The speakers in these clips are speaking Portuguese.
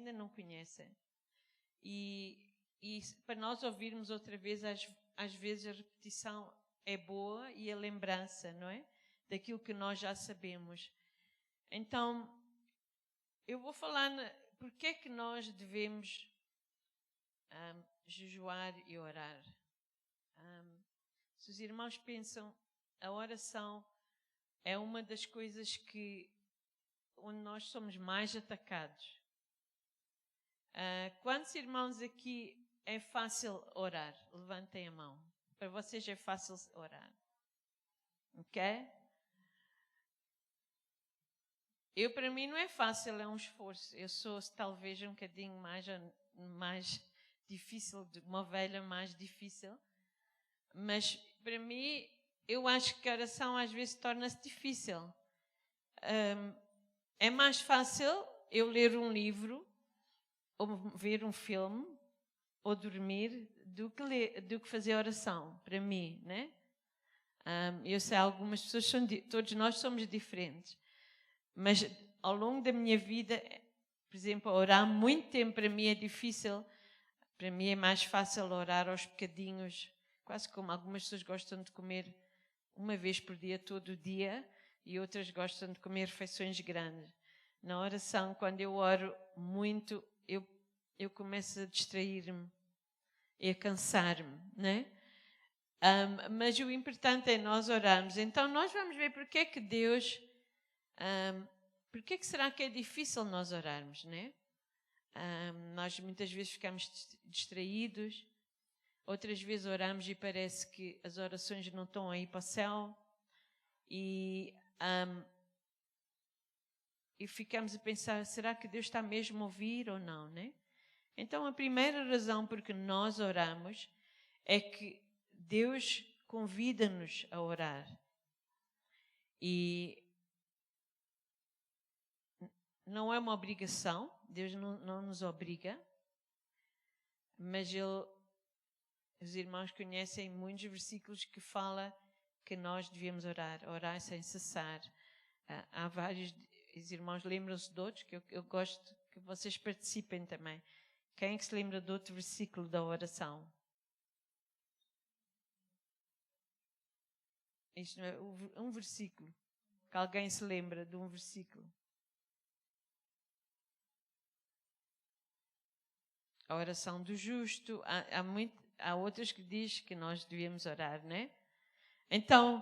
ainda não conhecem. E para nós ouvirmos outra vez, às vezes a repetição é boa e a lembrança, não é? Daquilo que nós já sabemos. Então, eu vou falar porque é que nós devemos jejuar e orar. Se os irmãos pensam, a oração é uma das coisas onde nós somos mais atacados. Quantos irmãos aqui é fácil orar? Levantem a mão. Para vocês é fácil orar. Ok? Para mim não é fácil, é um esforço. Eu sou talvez um bocadinho mais difícil, uma ovelha mais difícil. Mas para mim, eu acho que a oração às vezes torna-se difícil. É mais fácil eu ler um livro, ou ver um filme, ou dormir, do que fazer oração, para mim, né? Eu sei, algumas pessoas todos nós somos diferentes. Mas ao longo da minha vida, por exemplo, orar muito tempo para mim é difícil. Para mim é mais fácil orar aos bocadinhos, quase como algumas pessoas gostam de comer uma vez por dia, todo o dia, e outras gostam de comer refeições grandes. Na oração, quando eu oro muito, eu começo a distrair-me e a cansar-me, né? Mas o importante é nós orarmos. Então nós vamos ver porque é que Deus... porque é que será que é difícil nós orarmos, né? Nós muitas vezes ficamos distraídos, outras vezes oramos e parece que as orações não estão aí para o céu e ficamos a pensar, será que Deus está mesmo a ouvir ou não, né? Então a primeira razão por que nós oramos é que Deus convida-nos a orar. E não é uma obrigação, Deus não nos obriga, mas os irmãos conhecem muitos versículos que falam que nós devemos orar sem cessar. Há vários, os irmãos lembram-se de outros, que eu gosto que vocês participem também. Quem é que se lembra de outro versículo da oração? Isto não é um versículo, que alguém se lembra de um versículo. A oração do justo, há outras que diz que nós devemos orar, né? Então,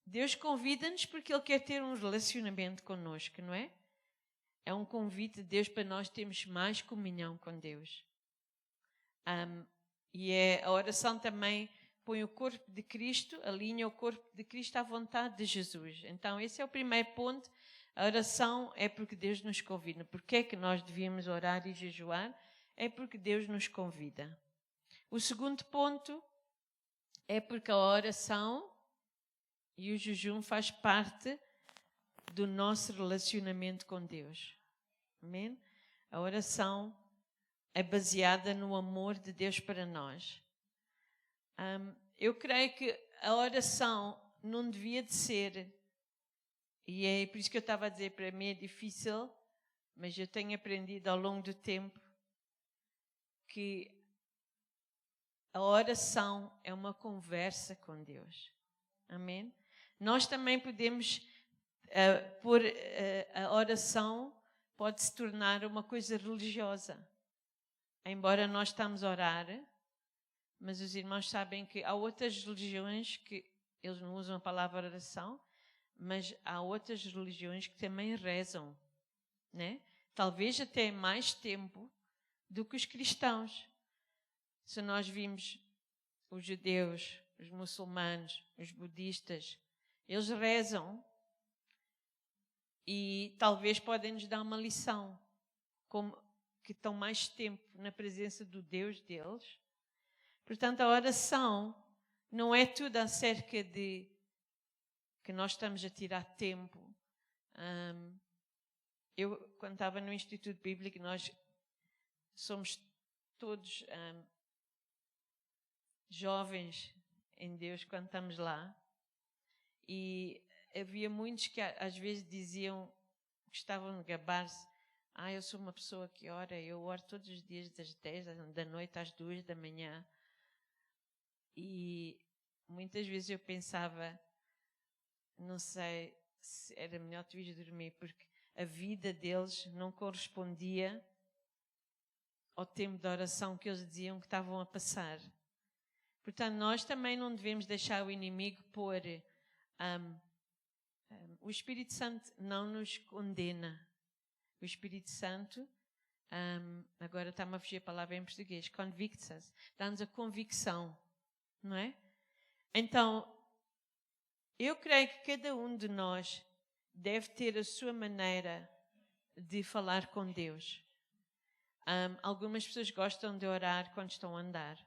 Deus convida-nos porque Ele quer ter um relacionamento connosco, não é? É um convite de Deus para nós termos mais comunhão com Deus. A oração também põe o corpo de Cristo, alinha o corpo de Cristo à vontade de Jesus. Então, esse é o primeiro ponto. A oração é porque Deus nos convida. Porque é que nós devíamos orar e jejuar? É porque Deus nos convida. O segundo ponto é porque a oração e o jejum faz parte do nosso relacionamento com Deus. Amém? A oração é baseada no amor de Deus para nós. Eu creio que a oração não devia de ser, e é por isso que eu estava a dizer, para mim é difícil, mas eu tenho aprendido ao longo do tempo que a oração é uma conversa com Deus. Amém? Nós também podemos a oração pode se tornar uma coisa religiosa. Embora nós estamos a orar, mas os irmãos sabem que há outras religiões que eles não usam a palavra oração, mas há outras religiões que também rezam, né? Talvez até mais tempo do que os cristãos. Se nós vimos os judeus, os muçulmanos, os budistas, eles rezam e talvez podem nos dar uma lição, como que estão mais tempo na presença do Deus deles. Portanto, a oração não é tudo acerca de que nós estamos a tirar tempo. Eu, quando estava no Instituto Bíblico, nós somos todos jovens em Deus quando estamos lá. E havia muitos que às vezes diziam, gostavam de gabar-se, eu sou uma pessoa que ora, eu oro todos os dias das 10 da noite às 2 da manhã. E muitas vezes eu pensava, não sei se era melhor tu ires dormir, porque a vida deles não correspondia ao tempo de oração que eles diziam que estavam a passar. Portanto, nós também não devemos deixar o inimigo pôr. O Espírito Santo não nos condena. O Espírito Santo, agora está-me a fugir a palavra em português, convicts-us, dá-nos a convicção, não é? Então, eu creio que cada um de nós deve ter a sua maneira de falar com Deus. Algumas pessoas gostam de orar quando estão a andar,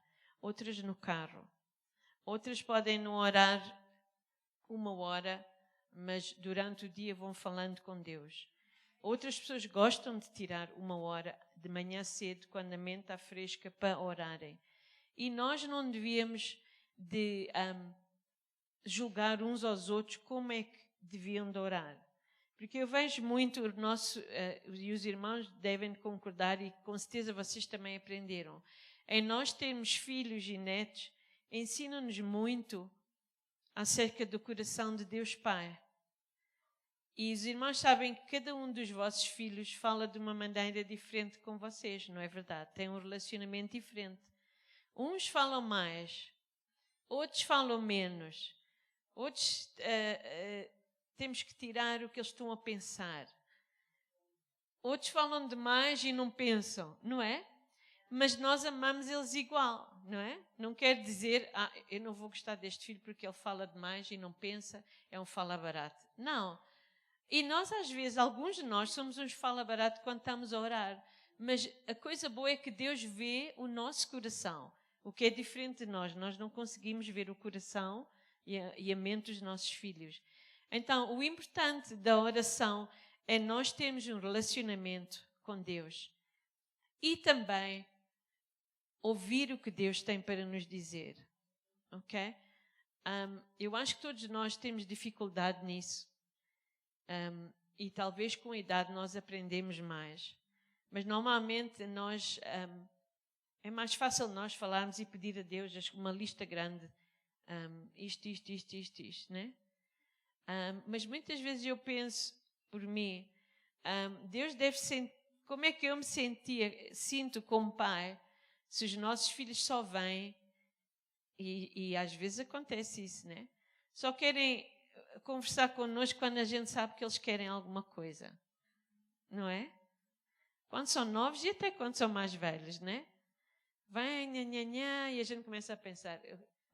outras no carro. Outras podem não orar 1 hora, mas durante o dia vão falando com Deus. Outras pessoas gostam de tirar 1 hora de manhã cedo, quando a mente está fresca, para orarem. E nós não devíamos de julgar uns aos outros como é que deviam de orar. Porque eu vejo muito e os irmãos devem concordar, e com certeza vocês também aprenderam. Em nós termos filhos e netos, ensina-nos muito acerca do coração de Deus Pai. E os irmãos sabem que cada um dos vossos filhos fala de uma maneira diferente com vocês, não é verdade? Tem um relacionamento diferente. Uns falam mais, outros falam menos, outros temos que tirar o que eles estão a pensar. Outros falam demais e não pensam, não é? Mas nós amamos eles igual, não é? Não quer dizer, eu não vou gostar deste filho porque ele fala demais e não pensa, é um fala-barato. Não. E nós, às vezes, alguns de nós somos uns fala-barato quando estamos a orar. Mas a coisa boa é que Deus vê o nosso coração, o que é diferente de nós. Nós não conseguimos ver o coração e a mente dos nossos filhos. Então, o importante da oração é nós termos um relacionamento com Deus. E também ouvir o que Deus tem para nos dizer, ok? Eu acho que todos nós temos dificuldade nisso. E talvez com a idade nós aprendemos mais. Mas normalmente é mais fácil nós falarmos e pedir a Deus uma lista grande. Isto, né? Mas muitas vezes eu penso por mim, Deus deve sentir, como é que eu me sinto como pai, se os nossos filhos só vêm, e às vezes acontece isso, né? Só querem conversar connosco quando a gente sabe que eles querem alguma coisa, não é? Quando são novos e até quando são mais velhos, né? Vem, nhanhanhã, e a gente começa a pensar,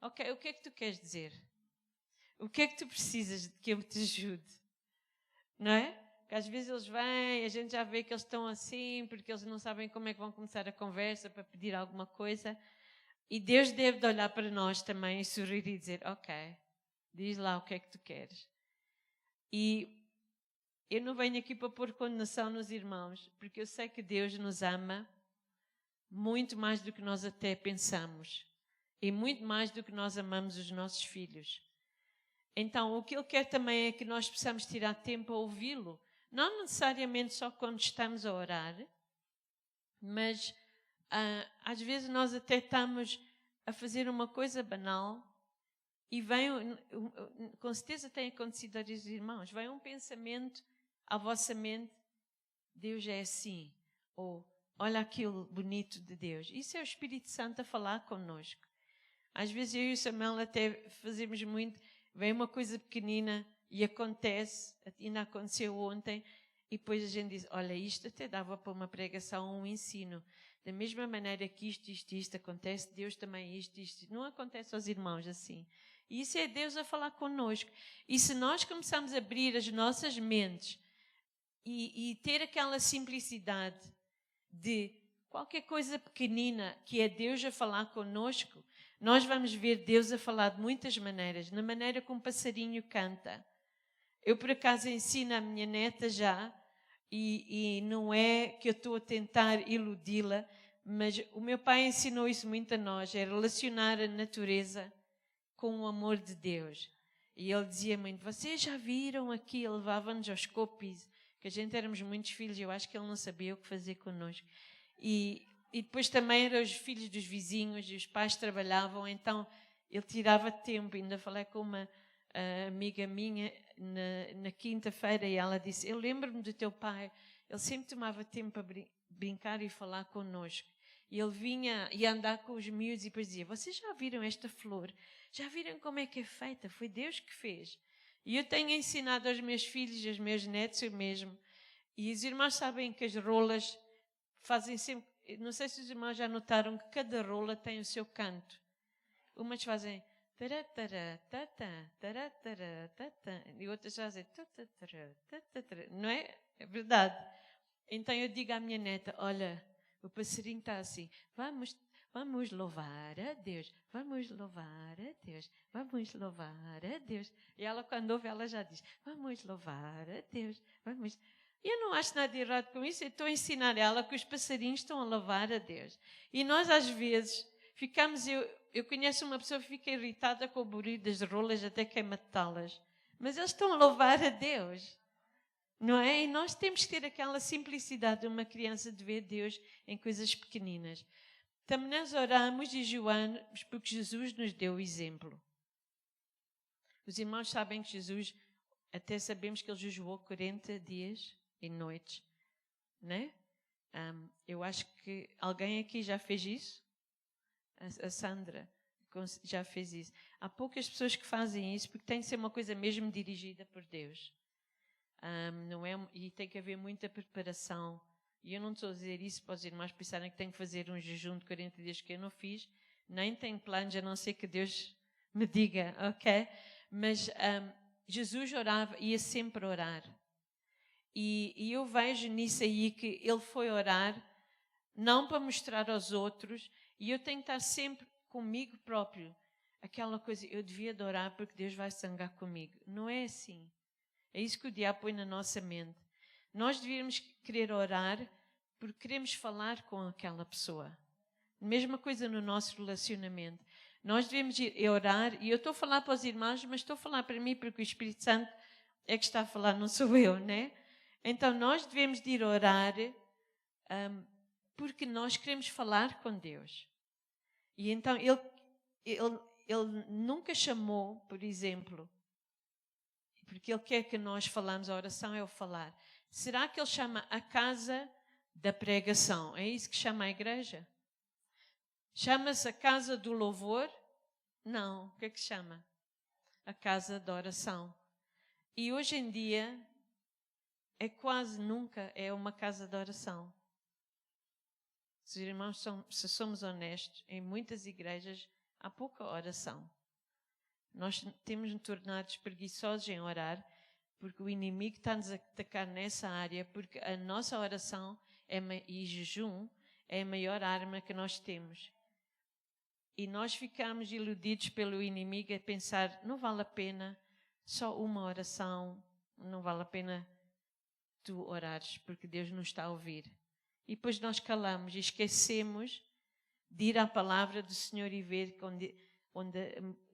ok, o que é que tu queres dizer? O que é que tu precisas de que eu te ajude? Não é? Porque às vezes eles vêm, a gente já vê que eles estão assim, porque eles não sabem como é que vão começar a conversa para pedir alguma coisa. E Deus deve de olhar para nós também e sorrir e dizer, ok, diz lá o que é que tu queres. E eu não venho aqui para pôr condenação nos irmãos, porque eu sei que Deus nos ama muito mais do que nós até pensamos. E muito mais do que nós amamos os nossos filhos. Então, o que Ele quer também é que nós possamos tirar tempo a ouvi-lo. Não necessariamente só quando estamos a orar, mas às vezes nós até estamos a fazer uma coisa banal e vem, com certeza tem acontecido a os irmãos, vem um pensamento à vossa mente, Deus é assim, ou olha aquilo bonito de Deus. Isso é o Espírito Santo a falar connosco. Às vezes eu e o Samuel até fazemos muito, vem uma coisa pequenina e acontece, ainda aconteceu ontem, e depois a gente diz, olha, isto até dava para uma pregação, um ensino. Da mesma maneira que isto acontece, Deus também isto. Não acontece aos irmãos assim. E isso é Deus a falar connosco. E se nós começarmos a abrir as nossas mentes e ter aquela simplicidade de qualquer coisa pequenina que é Deus a falar connosco, nós vamos ver Deus a falar de muitas maneiras, na maneira como um passarinho canta. Eu, por acaso, ensino a minha neta já, e não é que eu estou a tentar iludi-la, mas o meu pai ensinou isso muito a nós, é relacionar a natureza com o amor de Deus. E ele dizia muito, vocês já viram aqui, ele levava-nos aos copis, que a gente éramos muitos filhos, eu acho que ele não sabia o que fazer connosco. E depois também eram os filhos dos vizinhos, e os pais trabalhavam, então ele tirava tempo. Ainda falei com uma amiga minha na quinta-feira e ela disse, eu lembro-me do teu pai, ele sempre tomava tempo para brincar e falar connosco. E ele vinha e andar com os miúdos e depois dizia, vocês já viram esta flor? Já viram como é que é feita? Foi Deus que fez. E eu tenho ensinado aos meus filhos e aos meus netos o mesmo. E os irmãos sabem que as rolas fazem sempre... Não sei se os irmãos já notaram que cada rola tem o seu canto. Umas fazem... E outras fazem... Não é? É verdade. Então eu digo à minha neta, olha, o passarinho está assim, vamos louvar a Deus, vamos louvar a Deus, vamos louvar a Deus. E ela, quando ouve, ela já diz, vamos louvar a Deus, vamos... Eu não acho nada errado com isso, eu estou a ensinar ela que os passarinhos estão a louvar a Deus. E nós, às vezes, ficamos... Eu conheço uma pessoa que fica irritada com o barulho das rolas até quer matá-las. Mas eles estão a louvar a Deus. Não é? E nós temos que ter aquela simplicidade de uma criança de ver Deus em coisas pequeninas. Também nós oramos e jejuamos porque Jesus nos deu o exemplo. Os irmãos sabem que Jesus, até sabemos que ele jejuou 40 dias e noites. Né? Eu acho que alguém aqui já fez isso. A Sandra já fez isso. Há poucas pessoas que fazem isso porque tem que ser uma coisa mesmo dirigida por Deus. Não é, e tem que haver muita preparação. E eu não estou a dizer isso para os irmãos pensarem que tenho que fazer um jejum de 40 dias que eu não fiz. Nem tenho planos, a não ser que Deus me diga, ok? Mas Jesus orava, ia sempre orar. E eu vejo nisso aí que ele foi orar, não para mostrar aos outros, e eu tenho que estar sempre comigo próprio. Aquela coisa, eu devia de orar porque Deus vai zangar comigo. Não é assim. É isso que o diabo põe na nossa mente. Nós devíamos querer orar porque queremos falar com aquela pessoa. Mesma coisa no nosso relacionamento. Nós devemos ir orar, e eu estou a falar para os irmãos, mas estou a falar para mim porque o Espírito Santo é que está a falar, não sou eu, né? Então nós devemos de ir orar porque nós queremos falar com Deus. E então ele nunca chamou, por exemplo, porque ele quer que nós falamos, a oração é o falar. Será que ele chama a casa da pregação? É isso que chama a igreja? Chama-se a casa do louvor? Não. O que é que chama? A casa da oração. E hoje em dia, quase nunca é uma casa de oração. Se os irmãos se somos honestos, em muitas igrejas há pouca oração. Nós temos nos tornado preguiçosos em orar, porque o inimigo está-nos a atacar nessa área, porque a nossa oração e jejum é a maior arma que nós temos. E nós ficamos iludidos pelo inimigo a pensar, não vale a pena só uma oração, não vale a pena tu orares, porque Deus não está a ouvir. E depois nós calamos e esquecemos de ir à palavra do Senhor e ver onde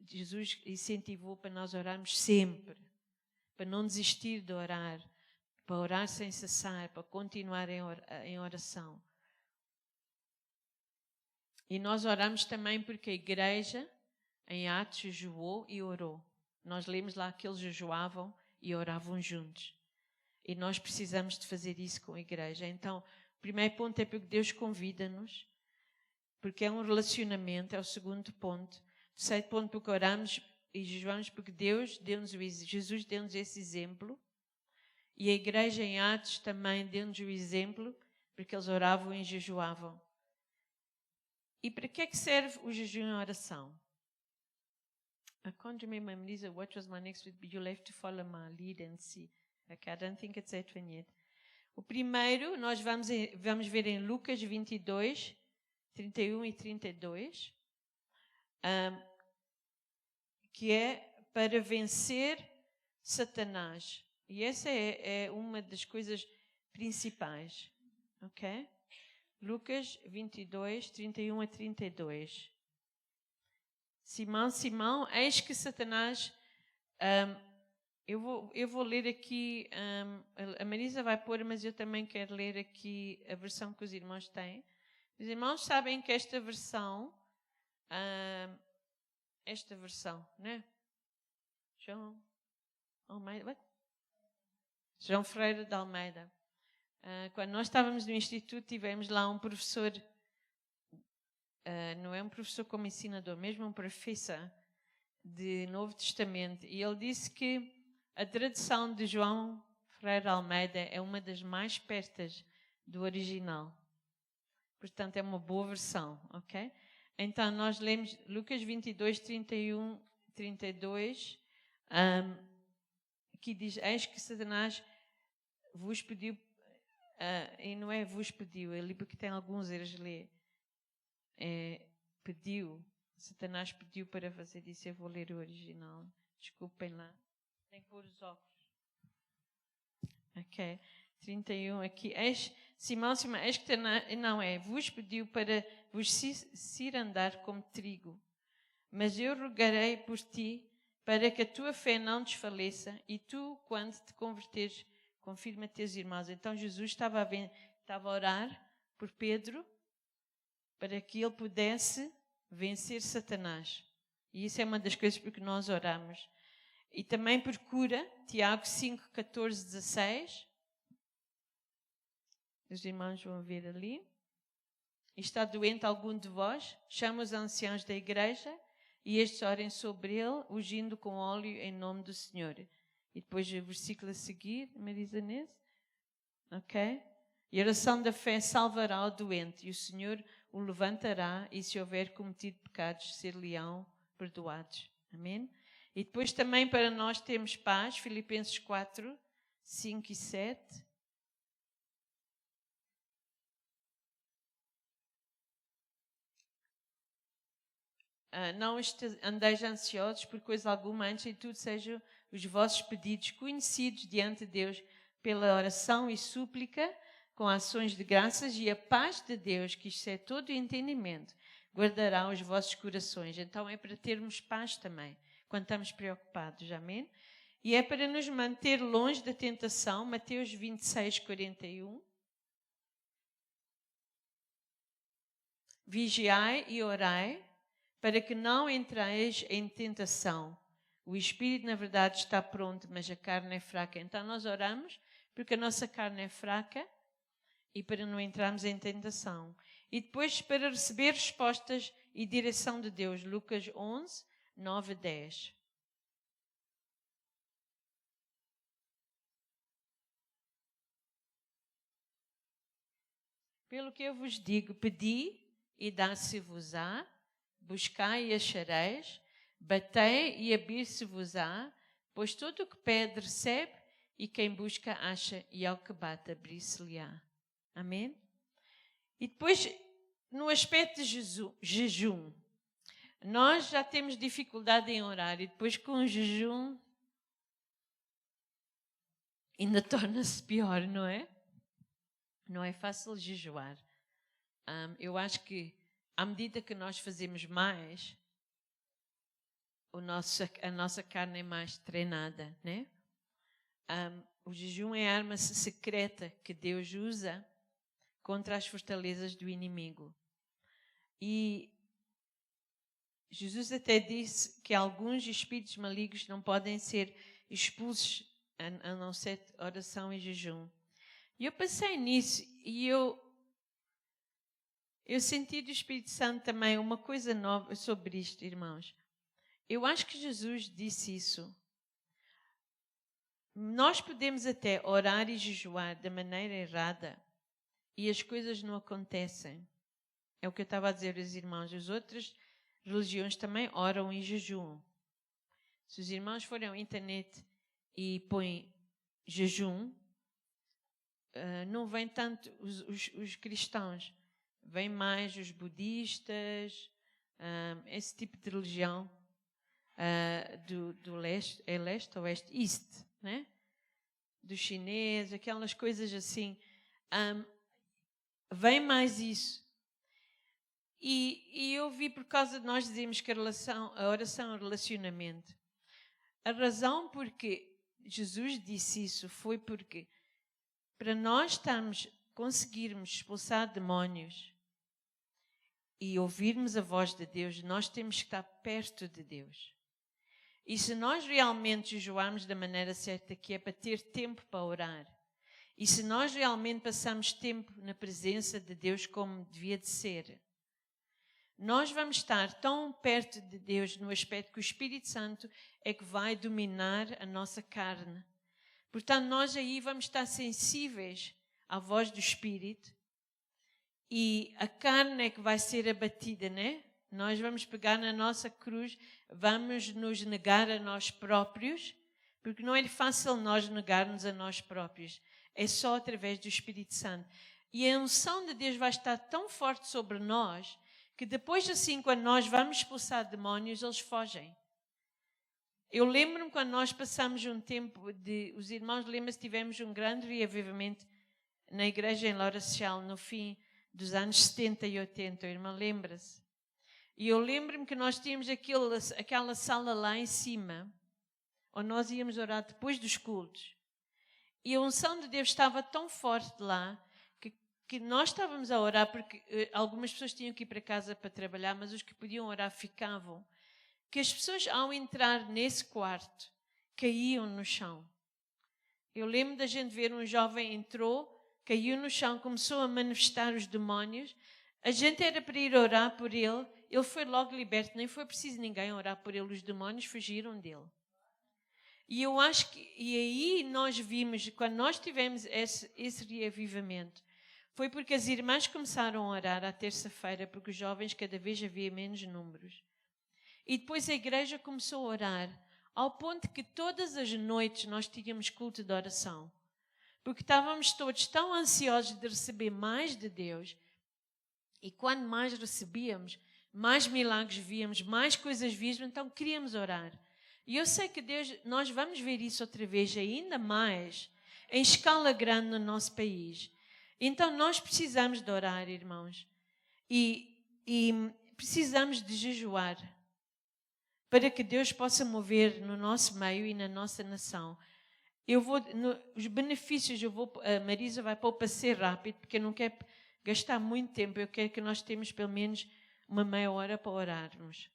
Jesus incentivou para nós orarmos sempre, para não desistir de orar, para orar sem cessar, para continuar em oração. E nós oramos também porque a igreja, em Atos, jejuou e orou. Nós lemos lá que eles jejuavam e oravam juntos. E nós precisamos de fazer isso com a igreja. Então, o primeiro ponto é porque Deus convida-nos, porque é um relacionamento, é o segundo ponto. O terceiro ponto, porque oramos e jejuamos, porque Jesus deu-nos esse exemplo. E a igreja em Atos também deu-nos o exemplo, porque eles oravam e jejuavam. E para que é que serve o jejum e a oração? I can't remember, Melissa, what was my next week, but you'll have to follow my lead and see. Okay, I don't think it's that one yet. O primeiro, nós vamos ver em Lucas 22, 31 e 32, que é para vencer Satanás. E essa é uma das coisas principais. Ok? Lucas 22, 31 a 32. Simão, Simão, eis que Satanás Eu vou ler aqui, a Marisa vai pôr, mas eu também quero ler aqui a versão que os irmãos têm. Os irmãos sabem que esta versão, né? João Ferreira de Almeida. Quando nós estávamos no instituto, tivemos lá um professor, não é um professor como ensinador, mesmo um professor de Novo Testamento, e ele disse que a tradução de João Ferreira Almeida é uma das mais pertas do original. Portanto, é uma boa versão, ok? Então, nós lemos Lucas 22, 31, 32, que diz, eis que Satanás vos pediu, e não é vos pediu, é ali porque tem alguns erros ler, pediu, Satanás pediu para fazer isso. Eu vou ler o original, desculpem lá, tem que pôr os óculos. Ok, 31 aqui, Simão, eis que não é, vos pediu para vos cirandar como trigo, mas eu rogarei por ti, para que a tua fé não desfaleça, e tu, quando te converteres, confirma teus irmãos. Então Jesus estava a orar por Pedro, para que ele pudesse vencer Satanás. E isso é uma das coisas por que nós oramos. E também procura Tiago 5, 14, 16. Os irmãos vão ver ali. Está doente algum de vós? Chama os anciãos da igreja e estes orem sobre ele, ungindo com óleo em nome do Senhor. E depois o versículo a seguir, Marisa Inês. Ok? E a oração da fé salvará o doente, e o Senhor o levantará, e se houver cometido pecados, ser-lhe-ão perdoados. Amém? E depois também para nós termos paz, Filipenses 4, 5 e 7. Não andeis ansiosos por coisa alguma, antes de tudo sejam os vossos pedidos conhecidos diante de Deus pela oração e súplica, com ações de graças, e a paz de Deus, que excede todo o entendimento, guardará os vossos corações. Então é para termos paz também, quando estamos preocupados, amém? E é para nos manter longe da tentação, Mateus 26, 41. Vigiai e orai, para que não entreis em tentação. O espírito, na verdade, está pronto, mas a carne é fraca. Então nós oramos porque a nossa carne é fraca e para não entrarmos em tentação. E depois para receber respostas e direção de Deus. Lucas 11, 9 a 10. Pelo que eu vos digo, pedi e dá-se-vos-á, buscai e achareis, batei e abrir-se-vos-á, pois todo o que pede recebe, e quem busca acha, e ao que bate abrir-se-lhe-á. Amém? E depois, no aspecto de jejum, nós já temos dificuldade em orar, e depois com o jejum ainda torna-se pior, não é? Não é fácil jejuar. Eu acho que à medida que nós fazemos mais, a nossa carne é mais treinada, né? O jejum é a arma secreta que Deus usa contra as fortalezas do inimigo. E Jesus até disse que alguns espíritos malignos não podem ser expulsos a não ser oração e jejum. E eu pensei nisso e eu senti do Espírito Santo também uma coisa nova sobre isto, irmãos. Eu acho que Jesus disse isso. Nós podemos até orar e jejuar da maneira errada e as coisas não acontecem. É o que eu estava a dizer aos irmãos. As outras religiões também oram e jejuam. Se os irmãos forem à internet e põem jejum, não vêm tanto os cristãos. Vêm mais os budistas, esse tipo de religião do leste, é leste ou oeste? East, né? Do chinês, aquelas coisas assim. Vem mais isso. E eu vi por causa de nós dizemos que a oração é um relacionamento. A razão porque Jesus disse isso foi porque para nós conseguirmos expulsar demónios e ouvirmos a voz de Deus, nós temos que estar perto de Deus. E se nós realmente jejuarmos da maneira certa, que é para ter tempo para orar, e se nós realmente passamos tempo na presença de Deus como devia de ser, nós vamos estar tão perto de Deus no aspecto que o Espírito Santo é que vai dominar a nossa carne. Portanto, nós aí vamos estar sensíveis à voz do Espírito e a carne é que vai ser abatida, né? Nós vamos pegar na nossa cruz, vamos nos negar a nós próprios, porque não é fácil nós negar-nos a nós próprios. É só através do Espírito Santo. E a unção de Deus vai estar tão forte sobre nós que depois assim, quando nós vamos expulsar demónios, eles fogem. Eu lembro-me quando nós passamos um tempo os irmãos lembram-se, tivemos um grande reavivamento na igreja em Laura Seixal, no fim dos anos 70 e 80, a irmã lembra-se. E eu lembro-me que nós tínhamos aquela sala lá em cima, onde nós íamos orar depois dos cultos. E a unção de Deus estava tão forte lá, que nós estávamos a orar, porque algumas pessoas tinham que ir para casa para trabalhar, mas os que podiam orar ficavam. Que as pessoas, ao entrar nesse quarto, caíam no chão. Eu lembro da gente ver um jovem entrou, caiu no chão, começou a manifestar os demónios. A gente era para ir orar por ele, ele foi logo liberto, nem foi preciso ninguém orar por ele, os demónios fugiram dele. E eu acho que, e aí nós vimos, quando nós tivemos esse reavivamento, foi porque as irmãs começaram a orar à terça-feira, porque os jovens cada vez havia menos números. E depois a igreja começou a orar, ao ponto que todas as noites nós tínhamos culto de oração. Porque estávamos todos tão ansiosos de receber mais de Deus. E quando mais recebíamos, mais milagres víamos, mais coisas víamos, então queríamos orar. E eu sei que Deus, nós vamos ver isso outra vez, ainda mais, em escala grande no nosso país. Então nós precisamos de orar, irmãos. E precisamos de jejuar, para que Deus possa mover no nosso meio e na nossa nação. Os benefícios, a Marisa vai pôr para ser rápido, porque eu não quero gastar muito tempo, eu quero que nós temos pelo menos uma meia hora para orarmos.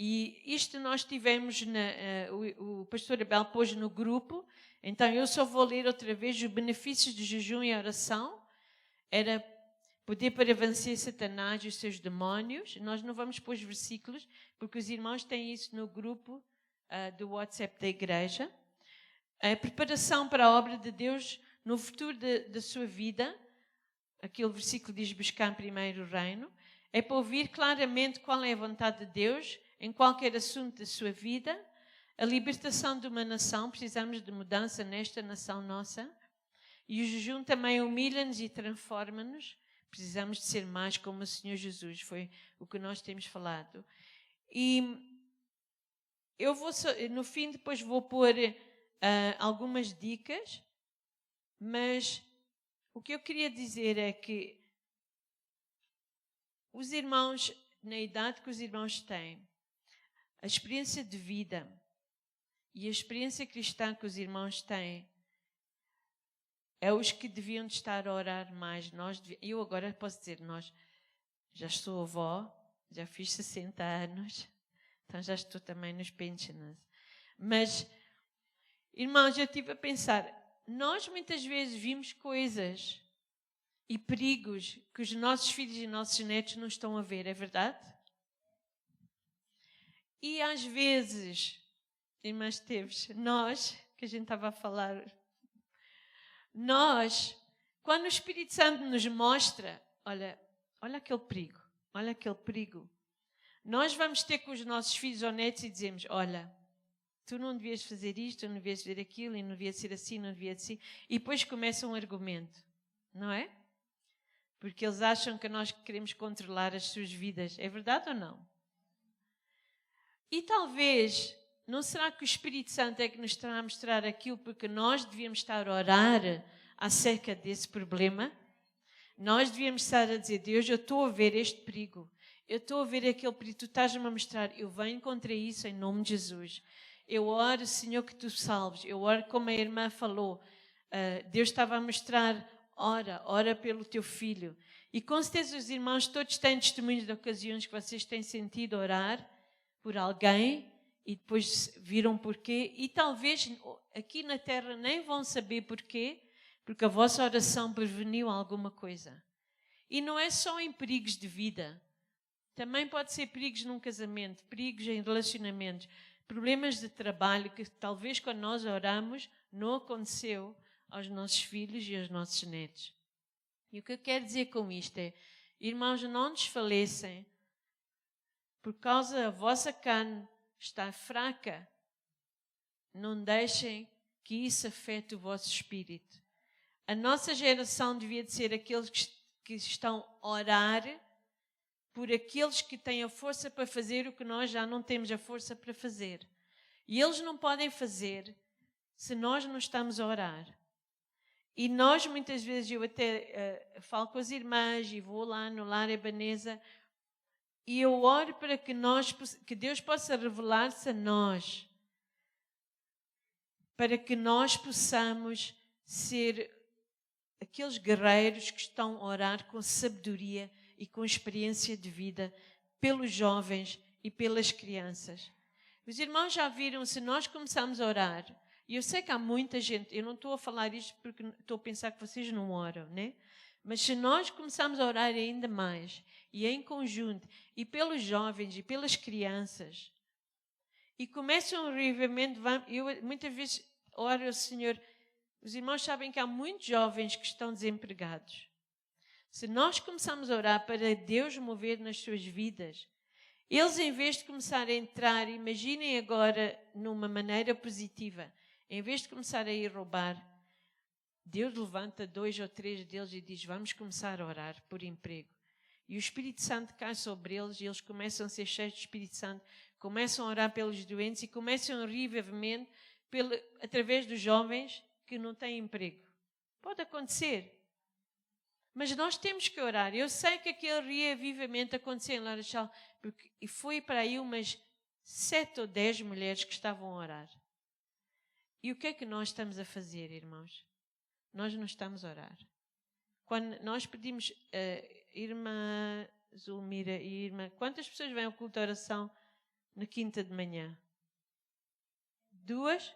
E isto nós tivemos, o pastor Abel pôs no grupo, então eu só vou ler outra vez os benefícios de jejum e oração. Era poder para vencer Satanás e os seus demónios. Nós não vamos pôr os versículos, porque os irmãos têm isso no grupo do WhatsApp da igreja. A preparação para a obra de Deus no futuro da sua vida. Aquele versículo diz buscar primeiro o reino. É para ouvir claramente qual é a vontade de Deus em qualquer assunto da sua vida. A libertação de uma nação. Precisamos de mudança nesta nação nossa. E o jejum também humilha-nos e transforma-nos. Precisamos de ser mais como o Senhor Jesus. Foi o que nós temos falado. E eu vou, no fim, depois vou pôr algumas dicas. Mas o que eu queria dizer é que os irmãos, na idade que os irmãos têm, a experiência de vida e a experiência cristã que os irmãos têm, é os que deviam de estar a orar mais. Eu agora posso dizer, já sou avó, já fiz 60 anos, então já estou também nos pensioners. Mas, irmãos, eu estive a pensar, nós muitas vezes vimos coisas e perigos que os nossos filhos e nossos netos não estão a ver, é verdade? E às vezes, irmãs Teves, nós, que a gente estava a falar, quando o Espírito Santo nos mostra, olha aquele perigo, nós vamos ter com os nossos filhos ou netos e dizemos, olha, tu não devias fazer isto, não devias fazer aquilo, e não devia ser assim, não devia ser assim, e depois começa um argumento, não é? Porque eles acham que nós queremos controlar as suas vidas, é verdade ou não? E talvez, não será que o Espírito Santo é que nos está a mostrar aquilo porque nós devíamos estar a orar acerca desse problema? Nós devíamos estar a dizer, Deus, eu estou a ver este perigo. eu estou a ver aquele perigo, tu estás-me a mostrar, eu venho contra isso em nome de Jesus. Eu oro, Senhor, que tu salves. Eu oro como a irmã falou. Deus estava a mostrar, ora pelo teu filho. E com certeza os irmãos todos têm testemunhos de ocasiões que vocês têm sentido orar por alguém e depois viram porquê. E talvez aqui na terra nem vão saber porquê, porque a vossa oração preveniu alguma coisa. E não é só em perigos de vida. Também pode ser perigos num casamento, perigos em relacionamentos, problemas de trabalho que talvez quando nós oramos não aconteceu aos nossos filhos e aos nossos netos. E o que eu quero dizer com isto é, irmãos, não desfalecem por causa da vossa carne está fraca. Não deixem que isso afete o vosso espírito. A nossa geração devia de ser aqueles que estão a orar por aqueles que têm a força para fazer o que nós já não temos a força para fazer. E eles não podem fazer se nós não estamos a orar. E nós, muitas vezes, eu até falo com as irmãs e vou lá no Lar Ebeneza e eu oro para que Deus possa revelar-se a nós, para que nós possamos ser aqueles guerreiros que estão a orar com sabedoria e com experiência de vida pelos jovens e pelas crianças. Os irmãos já viram, se nós começarmos a orar, e eu sei que há muita gente, eu não estou a falar isto porque estou a pensar que vocês não oram, né? Mas se nós começarmos a orar ainda mais, e em conjunto, e pelos jovens e pelas crianças, e começa um revivimento, eu muitas vezes oro ao Senhor, os irmãos sabem que há muitos jovens que estão desempregados. Se nós começarmos a orar para Deus mover nas suas vidas, eles em vez de começar a entrar, imaginem agora numa maneira positiva, em vez de começar a ir roubar, Deus levanta 2 ou 3 deles e diz, vamos começar a orar por emprego. E o Espírito Santo cai sobre eles e eles começam a ser cheios do Espírito Santo, começam a orar pelos doentes e começam um reavivamento através dos jovens que não têm emprego. Pode acontecer. Mas nós temos que orar. Eu sei que aquele reavivamento aconteceu em Larachal, e foi para aí umas 7 ou 10 mulheres que estavam a orar. E o que é que nós estamos a fazer, irmãos? Nós não estamos a orar. Quando nós pedimos, irmã Zulmira e irmã, quantas pessoas vêm ao culto de oração na quinta de manhã? 2?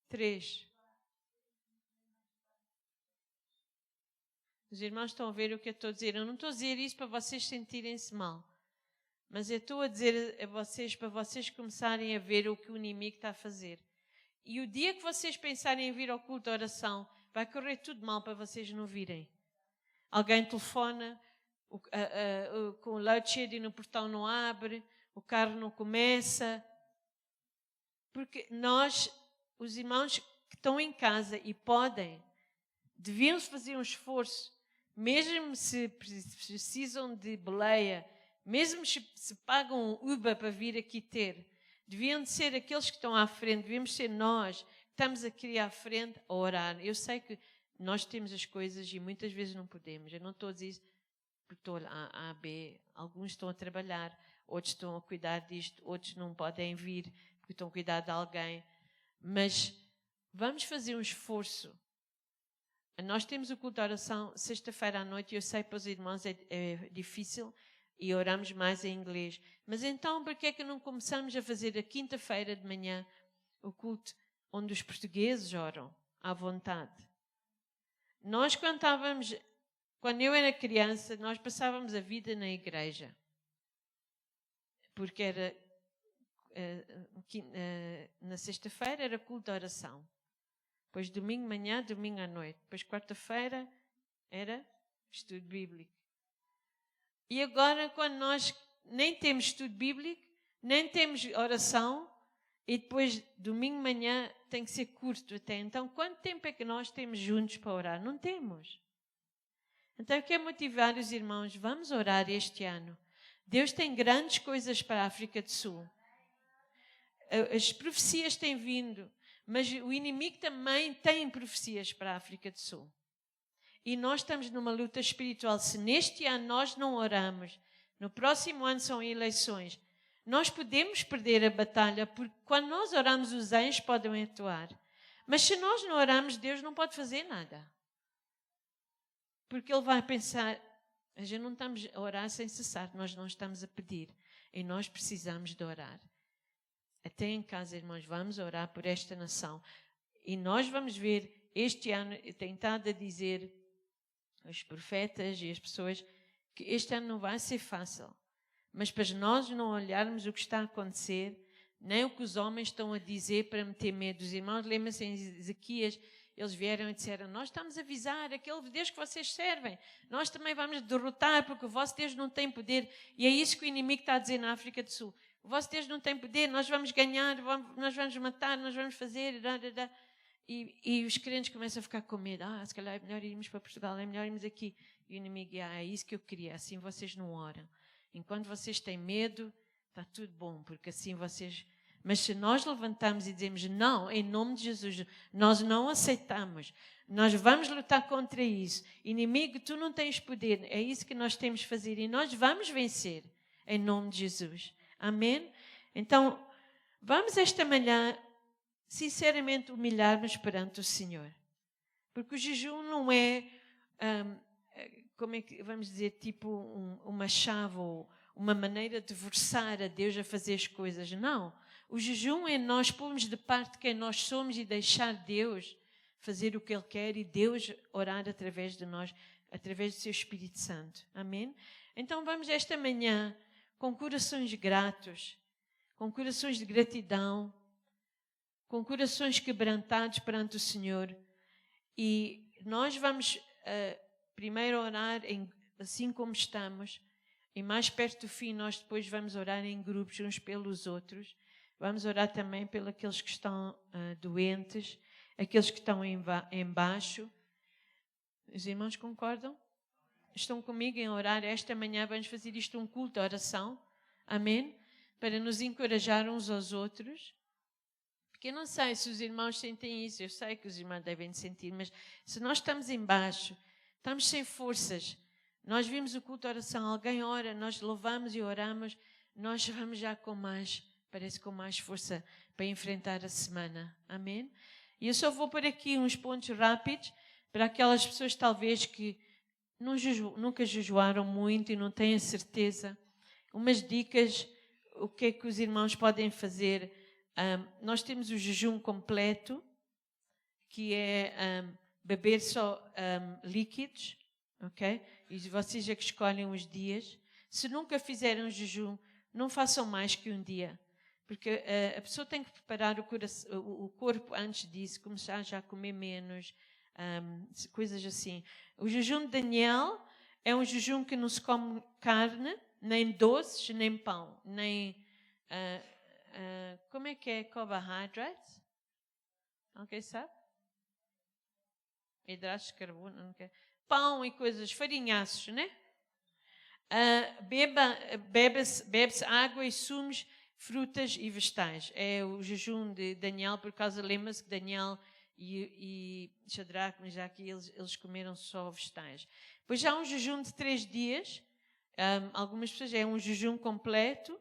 3? Os irmãos estão a ver o que eu estou a dizer. Eu não estou a dizer isso para vocês sentirem-se mal. Mas eu estou a dizer a vocês para vocês começarem a ver o que o inimigo está a fazer. E o dia que vocês pensarem em vir ao culto de oração, vai correr tudo mal para vocês não virem. Alguém telefona, com o load shedding no portão não abre, o carro não começa. Porque nós, os irmãos que estão em casa e podem, deviam fazer um esforço, mesmo se precisam de boleia, mesmo se pagam um Uber para vir aqui ter, deviam ser aqueles que estão à frente, devíamos ser nós, que estamos aqui à frente a orar. Eu sei que nós temos as coisas e muitas vezes não podemos. Eu não estou a dizer porque estou A, A, B. Alguns estão a trabalhar, outros estão a cuidar disto, outros não podem vir porque estão a cuidar de alguém. Mas vamos fazer um esforço. Nós temos o culto de oração sexta-feira à noite e eu sei para os irmãos é difícil e oramos mais em inglês. Mas então, por que é que não começamos a fazer a quinta-feira de manhã o culto onde os portugueses oram à vontade? Nós, quando eu era criança, nós passávamos a vida na igreja. Porque era na sexta-feira era culto de oração. Depois domingo de manhã, domingo à noite. Depois quarta-feira era estudo bíblico. E agora, quando nós nem temos estudo bíblico, nem temos oração, e depois domingo de manhã tem que ser curto até. Então, quanto tempo é que nós temos juntos para orar? Não temos. Então, eu quero motivar os irmãos, vamos orar este ano. Deus tem grandes coisas para a África do Sul. As profecias têm vindo. Mas o inimigo também tem profecias para a África do Sul. E nós estamos numa luta espiritual. Se neste ano nós não oramos, no próximo ano são eleições, nós podemos perder a batalha, porque quando nós oramos, os anjos podem atuar. Mas se nós não oramos, Deus não pode fazer nada. Porque Ele vai pensar, a gente não estamos a orar sem cessar, nós não estamos a pedir. E nós precisamos de orar. Até em casa, irmãos, vamos orar por esta nação. E nós vamos ver, este ano, tem estado a dizer os profetas e as pessoas que este ano não vai ser fácil. Mas para nós não olharmos o que está a acontecer, nem o que os homens estão a dizer para meter medo. Os irmãos, lembram-se em Ezequias, eles vieram e disseram, nós estamos a avisar aquele Deus que vocês servem. Nós também vamos derrotar porque o vosso Deus não tem poder. E é isso que o inimigo está a dizer na África do Sul. O vosso Deus não tem poder, nós vamos ganhar, nós vamos matar, nós vamos fazer... E os crentes começam a ficar com medo. Se calhar é melhor irmos para Portugal, é melhor irmos aqui. E o inimigo, é isso que eu queria, assim vocês não oram. Enquanto vocês têm medo, está tudo bom, porque assim vocês... Mas se nós levantamos e dizemos, não, em nome de Jesus, nós não aceitamos, nós vamos lutar contra isso. Inimigo, tu não tens poder, é isso que nós temos de fazer e nós vamos vencer, em nome de Jesus. Amém? Então, vamos esta manhã, sinceramente, humilhar-nos perante o Senhor. Porque o jejum não é, como é que vamos dizer, tipo uma chave ou uma maneira de forçar a Deus a fazer as coisas. Não. O jejum é nós pormos de parte quem nós somos e deixar Deus fazer o que Ele quer e Deus orar através de nós, através do seu Espírito Santo. Amém? Então vamos esta manhã com corações gratos, com corações de gratidão, com corações quebrantados perante o Senhor. E nós vamos primeiro orar assim como estamos, e mais perto do fim nós depois vamos orar em grupos uns pelos outros. Vamos orar também pelos aqueles que estão doentes, aqueles que estão embaixo. Os irmãos concordam? Estão comigo em orar? Esta manhã vamos fazer isto um culto de oração. Amém? Para nos encorajar uns aos outros. Porque eu não sei se os irmãos sentem isso. Eu sei que os irmãos devem sentir. Mas se nós estamos embaixo, estamos sem forças. Nós vimos o culto de oração. Alguém ora, nós louvamos e oramos. Nós vamos já com mais... Parece com mais força para enfrentar a semana. Amém? E eu só vou pôr aqui uns pontos rápidos para aquelas pessoas talvez que nunca jejuaram muito e não têm a certeza. Umas dicas, o que é que os irmãos podem fazer. Nós temos o jejum completo, que é beber só líquidos, ok? E vocês é que escolhem os dias. Se nunca fizeram jejum, não façam mais que um dia. Porque a pessoa tem que preparar o corpo antes disso, começar já a comer menos, coisas assim. O jejum de Daniel é um jejum que não se come carne, nem doces, nem pão, nem... como é que é carbohydrates? Alguém sabe? Hidratos de carbono, não quer. Pão e coisas, farinhaços, né? Bebe-se água e sumos, frutas e vegetais. É o jejum de Daniel, por causa, lembra-se que Daniel e Shadraque, Mesaque, eles comeram só vegetais. Depois já há um jejum de 3 dias. Algumas pessoas é um jejum completo.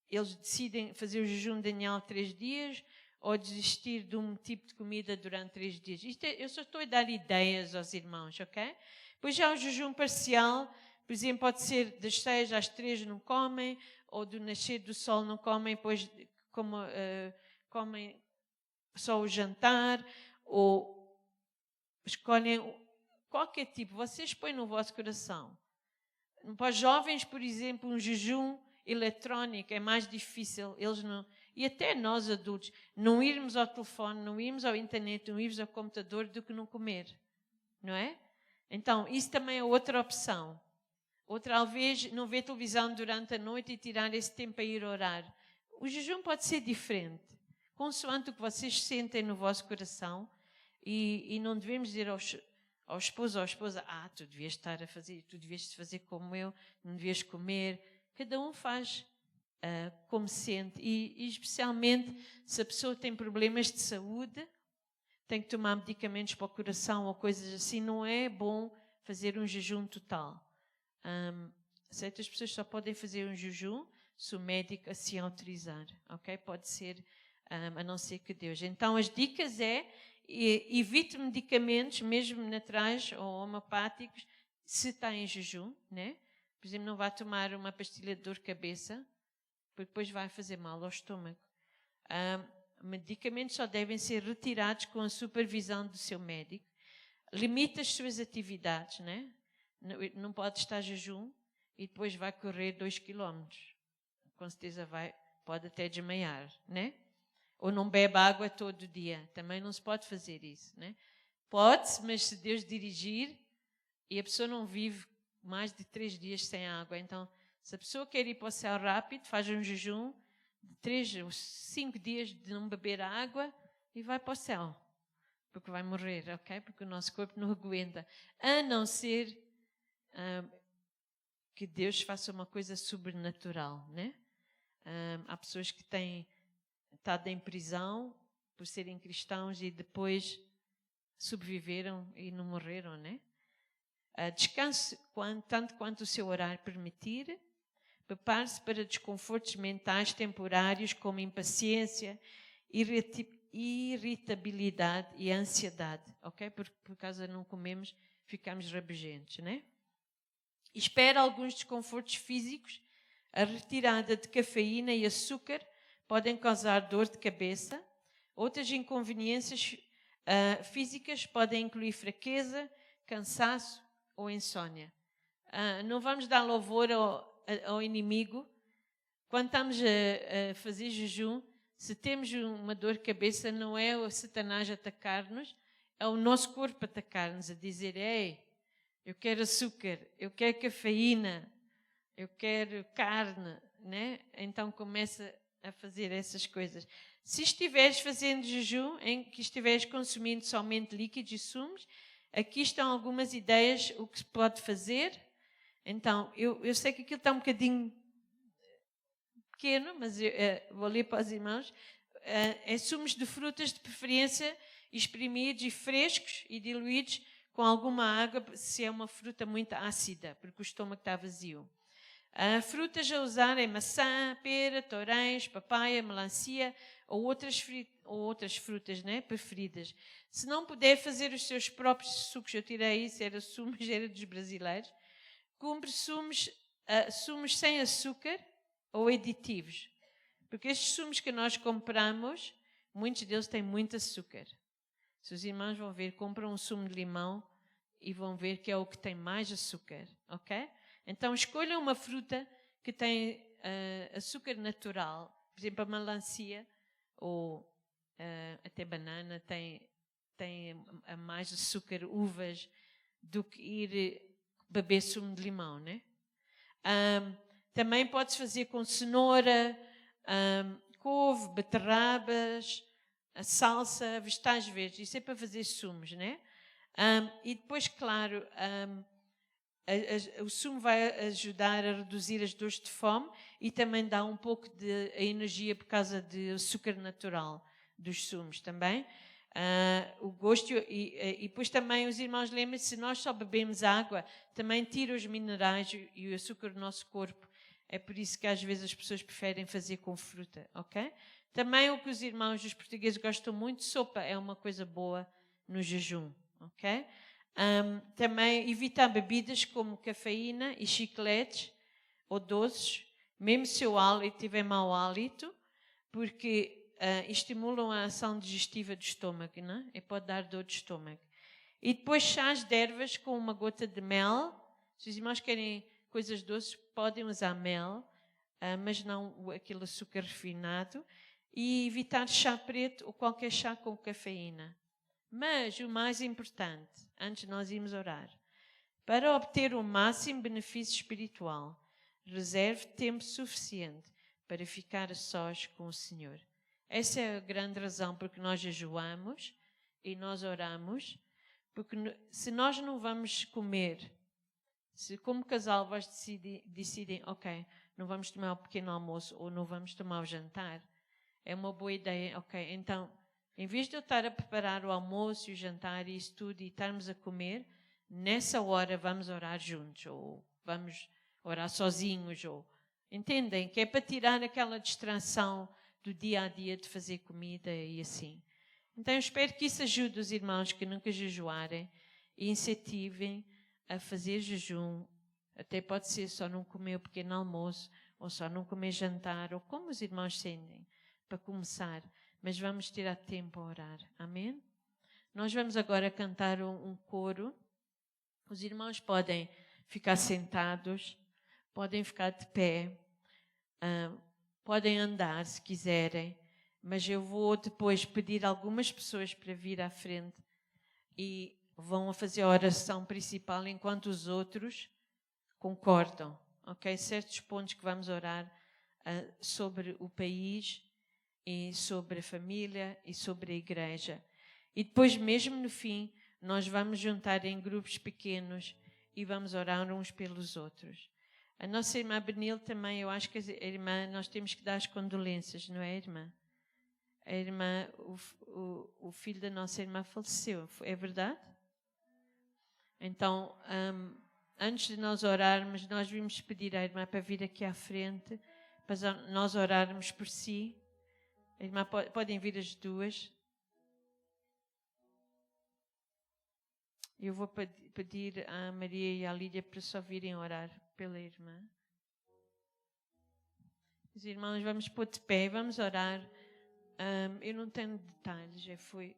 Eles decidem fazer o jejum de Daniel 3 dias ou desistir de um tipo de comida durante 3 dias. Eu só estou a dar ideias aos irmãos, ok? Depois já há o jejum parcial. Por exemplo, pode ser das 6 às 3 não comem, ou do nascer do sol não comem, depois comem só o jantar, ou escolhem qualquer tipo. Vocês põem no vosso coração. Para os jovens, por exemplo, um jejum eletrónico é mais difícil. Eles não, e até nós adultos, não irmos ao telefone, não irmos à internet, não irmos ao computador do que não comer. Não é? Então, isso também é outra opção. Outra vez, não ver televisão durante a noite e tirar esse tempo a ir orar. O jejum pode ser diferente, consoante o que vocês sentem no vosso coração. E não devemos dizer ao esposo ou à esposa, tu devias estar a fazer, tu devias fazer como eu, não devias comer. Cada um faz como sente. E especialmente se a pessoa tem problemas de saúde, tem que tomar medicamentos para o coração ou coisas assim, não é bom fazer um jejum total. Certas pessoas só podem fazer um jejum se o médico assim autorizar, ok? Pode ser, a não ser que Deus. Então, as dicas evite medicamentos, mesmo naturais ou homeopáticos, se está em jejum, né? Por exemplo, não vá tomar uma pastilha de dor de cabeça, porque depois vai fazer mal ao estômago. Medicamentos só devem ser retirados com a supervisão do seu médico. Limite as suas atividades, né? Não pode estar em jejum e depois vai correr 2 quilómetros. Com certeza pode até desmaiar, né? Ou não bebe água todo dia. Também não se pode fazer isso, né? Pode-se, mas se Deus dirigir e a pessoa não vive mais de 3 dias sem água. Então, se a pessoa quer ir para o céu rápido, faz um jejum de 3 ou 5 dias de não beber água e vai para o céu. Porque vai morrer, ok? Porque o nosso corpo não aguenta. A não ser que Deus faça uma coisa sobrenatural, né? Há pessoas que têm estado em prisão por serem cristãos e depois sobreviveram e não morreram, né? Descanse tanto quanto o seu horário permitir. Prepare-se para desconfortos mentais temporários como impaciência, irritabilidade e ansiedade, ok? Porque por causa de não comemos, ficamos rabugentos, né? Espera alguns desconfortos físicos. A retirada de cafeína e açúcar podem causar dor de cabeça. Outras inconveniências físicas podem incluir fraqueza, cansaço ou insônia. Não vamos dar louvor ao inimigo. Quando estamos a fazer jejum, se temos uma dor de cabeça, não é o Satanás atacar-nos, é o nosso corpo atacar-nos, a dizer: ei, eu quero açúcar, eu quero cafeína, eu quero carne, né? Então começa a fazer essas coisas. Se estiveres fazendo jejum, em que estiveres consumindo somente líquidos e sumos, aqui estão algumas ideias o que se pode fazer. Então, eu sei que aquilo está um bocadinho pequeno, mas vou ler para os irmãos. É sumos de frutas, de preferência espremidos e frescos e diluídos com alguma água, se é uma fruta muito ácida, porque o estômago está vazio. Frutas a usar é maçã, pera, torães, papaya, melancia ou outras frutas, né, preferidas. Se não puder fazer os seus próprios sucos, eu tirei isso, era sumos, era dos brasileiros. Compre sumos sem açúcar ou aditivos. Porque estes sumos que nós compramos, muitos deles têm muito açúcar. Se os irmãos vão ver, compram um sumo de limão e vão ver que é o que tem mais açúcar, ok? Então escolham uma fruta que tem açúcar natural. Por exemplo, a melancia ou até banana tem mais açúcar, uvas, do que ir beber sumo de limão, né? Também podes fazer com cenoura, couve, beterrabas, a salsa, vegetais verdes. Isso é para fazer sumos, né? E depois, claro, o sumo vai ajudar a reduzir as dores de fome e também dá um pouco de energia por causa do açúcar natural dos sumos também. O gosto e depois também os irmãos lembrem-se, se nós só bebemos água, também tira os minerais e o açúcar do nosso corpo. É por isso que às vezes as pessoas preferem fazer com fruta, ok? Também o que os irmãos dos portugueses gostam muito, sopa é uma coisa boa no jejum, ok? Também evitar bebidas como cafeína e chicletes ou doces, mesmo se o hálito tiver mau hálito, porque estimulam a ação digestiva do estômago, não é? E pode dar dor de estômago. E depois chás de ervas com uma gota de mel. Se os irmãos querem coisas doces, podem usar mel, mas não aquele açúcar refinado. E evitar chá preto ou qualquer chá com cafeína. Mas o mais importante, antes de nós irmos orar, para obter o máximo benefício espiritual, reserve tempo suficiente para ficar a sós com o Senhor. Essa é a grande razão porque nós jejuamos e nós oramos, porque se nós não vamos comer, se como casal vocês decidem, ok, não vamos tomar o pequeno almoço ou não vamos tomar o jantar, é uma boa ideia, ok, então Em vez de eu estar a preparar o almoço e o jantar e isso tudo e estarmos a comer, nessa hora vamos orar juntos ou vamos orar sozinhos. Entendem? Que é para tirar aquela distração do dia a dia de fazer comida e assim. Então eu espero que isso ajude os irmãos que nunca jejuarem e incentivem a fazer jejum. Até pode ser só não comer o pequeno almoço ou só não comer jantar ou como os irmãos sentem para começar. Mas vamos tirar tempo a orar. Amém? Nós vamos agora cantar um coro. Os irmãos podem ficar sentados, podem ficar de pé, podem andar se quiserem, mas eu vou depois pedir algumas pessoas para vir à frente e vão fazer a oração principal enquanto os outros concordam, ok? Certos pontos que vamos orar sobre o país e sobre a família e sobre a igreja. E depois, mesmo no fim, nós vamos juntar em grupos pequenos e vamos orar uns pelos outros. A nossa irmã Benil também, eu acho que a irmã, nós temos que dar as condolências, não é, irmã? A irmã, o filho da nossa irmã faleceu, é verdade? Então, antes de nós orarmos, nós vimos pedir à irmã para vir aqui à frente, para nós orarmos por si. A irmã, podem vir as duas. Eu vou pedir à Maria e à Lídia para só virem orar pela irmã. Os irmãos, vamos pôr de pé, vamos orar. Eu não tenho detalhes, já foi.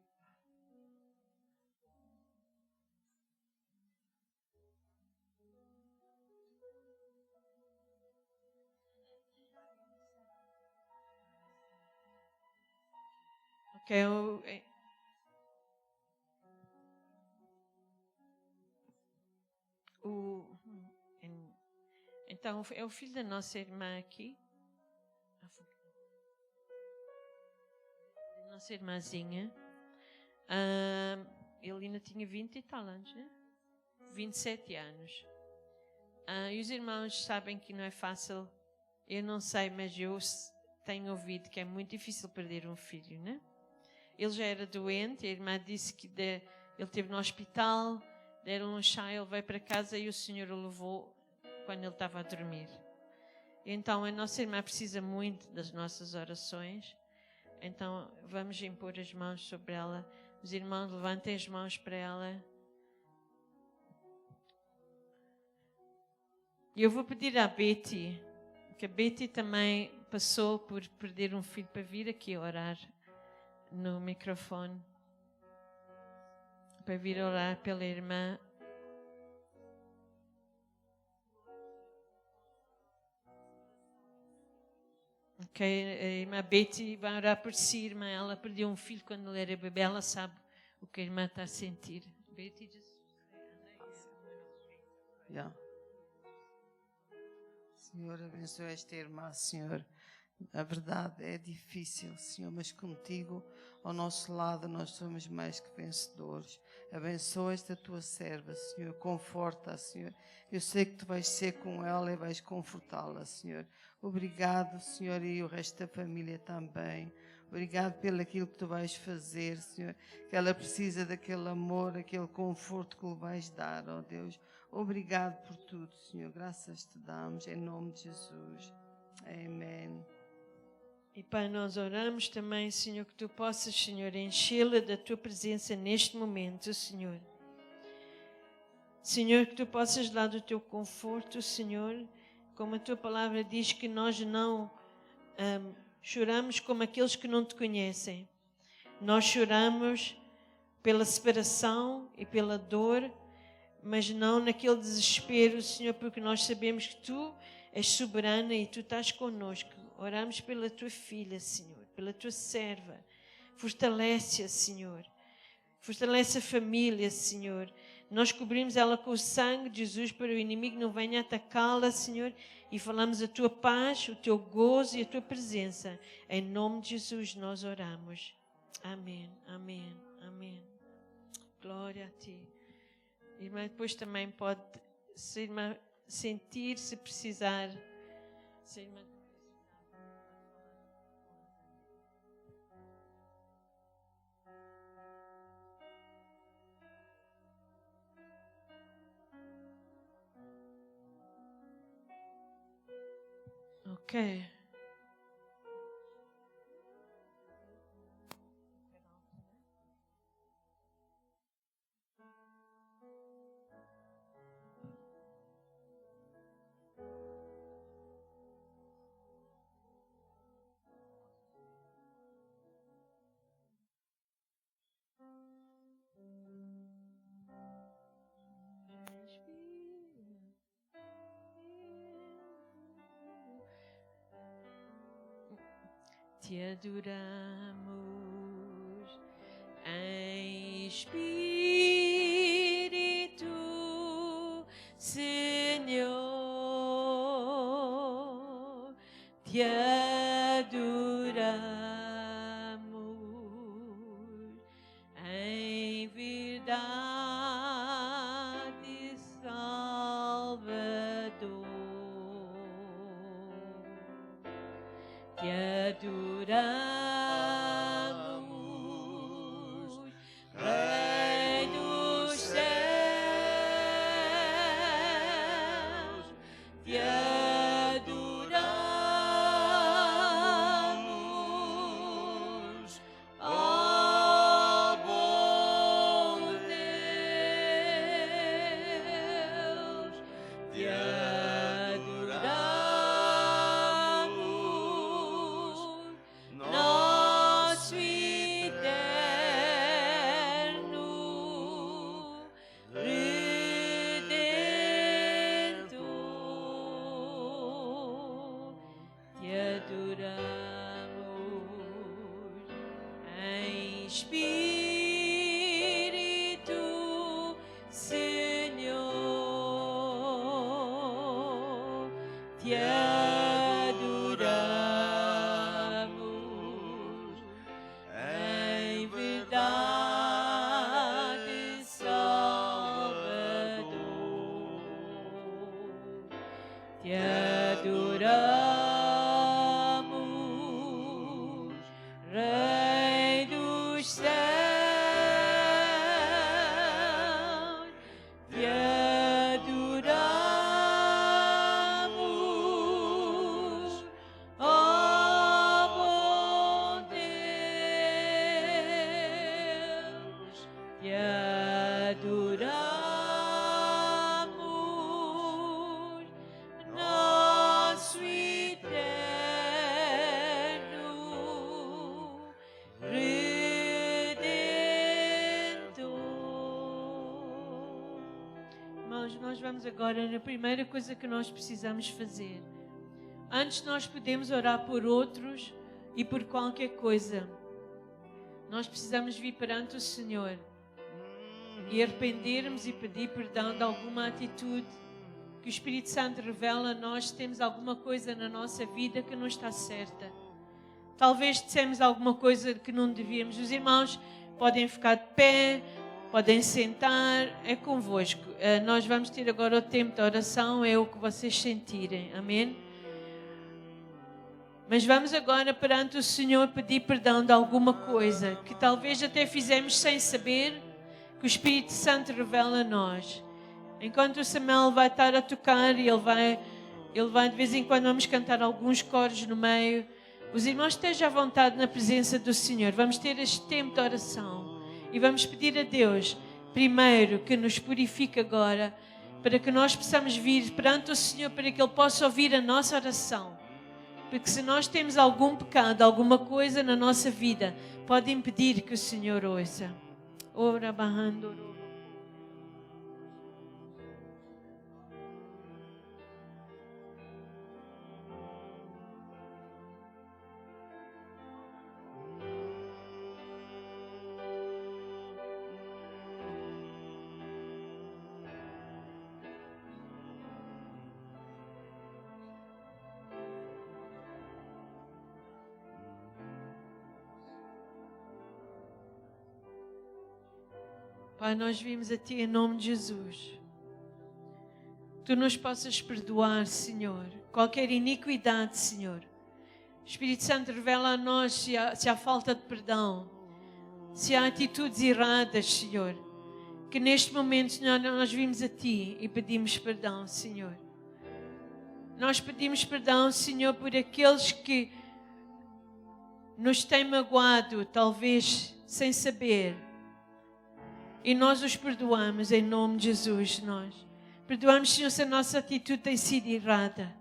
Ok, então, é o filho da nossa irmã aqui. A nossa irmãzinha. Ele ainda tinha 20 e tal anos, né? 27 anos. E os irmãos sabem que não é fácil. Eu não sei, mas eu tenho ouvido que é muito difícil perder um filho, né? Ele já era doente, a irmã disse que ele esteve no hospital, deram um chá, ele veio para casa e o Senhor o levou quando ele estava a dormir. Então a nossa irmã precisa muito das nossas orações. Então vamos impor as mãos sobre ela. Os irmãos levantem as mãos para ela. E eu vou pedir à Betty, que a Betty também passou por perder um filho, para vir aqui orar no microfone, para vir orar pela irmã. Ok, a irmã Betty vai orar por si, irmã. Ela perdeu um filho quando ele era bebê, ela sabe o que a irmã está a sentir. Betty, Yeah. Senhor, abençoe esta irmã, Senhor. A verdade é difícil, Senhor, mas contigo, ao nosso lado, nós somos mais que vencedores. Abençoa esta tua serva, Senhor. Conforta-a, Senhor. Eu sei que tu vais ser com ela e vais confortá-la, Senhor. Obrigado, Senhor, e o resto da família também. Obrigado pelo aquilo que tu vais fazer, Senhor. Que ela precisa daquele amor, aquele conforto que lhe vais dar, ó Deus. Obrigado por tudo, Senhor. Graças te damos, em nome de Jesus. Amém. E Pai, nós oramos também, Senhor, que tu possas, Senhor, enchê-la da tua presença neste momento, Senhor. Senhor, que tu possas dar do teu conforto, Senhor, como a tua palavra diz que nós não choramos como aqueles que não te conhecem. Nós choramos pela separação e pela dor, mas não naquele desespero, Senhor, porque nós sabemos que tu és soberana e tu estás connosco. Oramos pela tua filha, Senhor, pela tua serva. Fortalece-a, Senhor. Fortalece a família, Senhor. Nós cobrimos ela com o sangue de Jesus para o inimigo não venha atacá-la, Senhor. E falamos a tua paz, o teu gozo e a tua presença. Em nome de Jesus nós oramos. Amém, amém, amém. Glória a ti. Irmã, depois também pode, se irmã sentir, se precisar. Se irmã... Ok. Te adoramos em espírito, Senhor. Te adoramos em verdade, Salvador. Te adoramos, Rei dos céus. Te adoramos, ó bom Deus. Te nosso eterno Redentor. Te adoramos em espírito, Senhor. Te adoramos em verdade, Salvador. Te adoramos, Rei dos céus. Te adoramos, ó bom Deus. Te adoramos, nosso eterno Redentor. Irmãos, nós vamos agora na primeira coisa que nós precisamos fazer. Antes nós podemos orar por outros e por qualquer coisa. Nós precisamos vir perante o Senhor e arrependermos e pedir perdão de alguma atitude que o Espírito Santo revela a nós se temos alguma coisa na nossa vida que não está certa. Talvez dissemos alguma coisa que não devíamos. Os irmãos podem ficar de pé, podem sentar, é convosco. Nós vamos ter agora o tempo de oração, é o que vocês sentirem, amém? Mas vamos agora perante o Senhor pedir perdão de alguma coisa que talvez até fizemos sem saber, que o Espírito Santo revela a nós. Enquanto o Samuel vai estar a tocar e ele vai de vez em quando vamos cantar alguns coros no meio. Os irmãos estejam à vontade na presença do Senhor. Vamos ter este tempo de oração e vamos pedir a Deus, primeiro, que nos purifique agora, para que nós possamos vir perante o Senhor, para que Ele possa ouvir a nossa oração. Porque se nós temos algum pecado, alguma coisa na nossa vida, pode impedir que o Senhor ouça. Ora barrando. Pai, nós vimos a Ti em nome de Jesus. Tu nos possas perdoar, Senhor, qualquer iniquidade, Senhor. O Espírito Santo revela a nós se há falta de perdão, se há atitudes erradas, Senhor. Que neste momento, Senhor, nós vimos a Ti e pedimos perdão, Senhor. Nós pedimos perdão, Senhor, por aqueles que nos têm magoado, talvez sem saber. E nós os perdoamos em nome de Jesus. Nós perdoamos, Senhor, se a nossa atitude tem sido errada.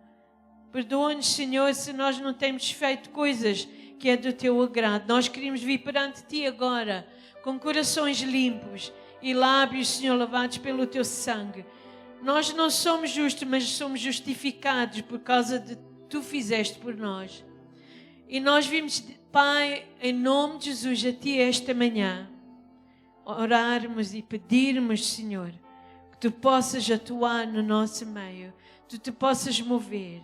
Perdoa-nos, Senhor, se nós não temos feito coisas que é do Teu agrado. Nós queremos vir perante Ti agora, com corações limpos e lábios, Senhor, lavados pelo Teu sangue. Nós não somos justos, mas somos justificados por causa de Tu fizeste por nós. E nós vimos, Pai, em nome de Jesus, a Ti esta manhã, orarmos e pedirmos, Senhor, que Tu possas atuar no nosso meio, Tu te possas mover.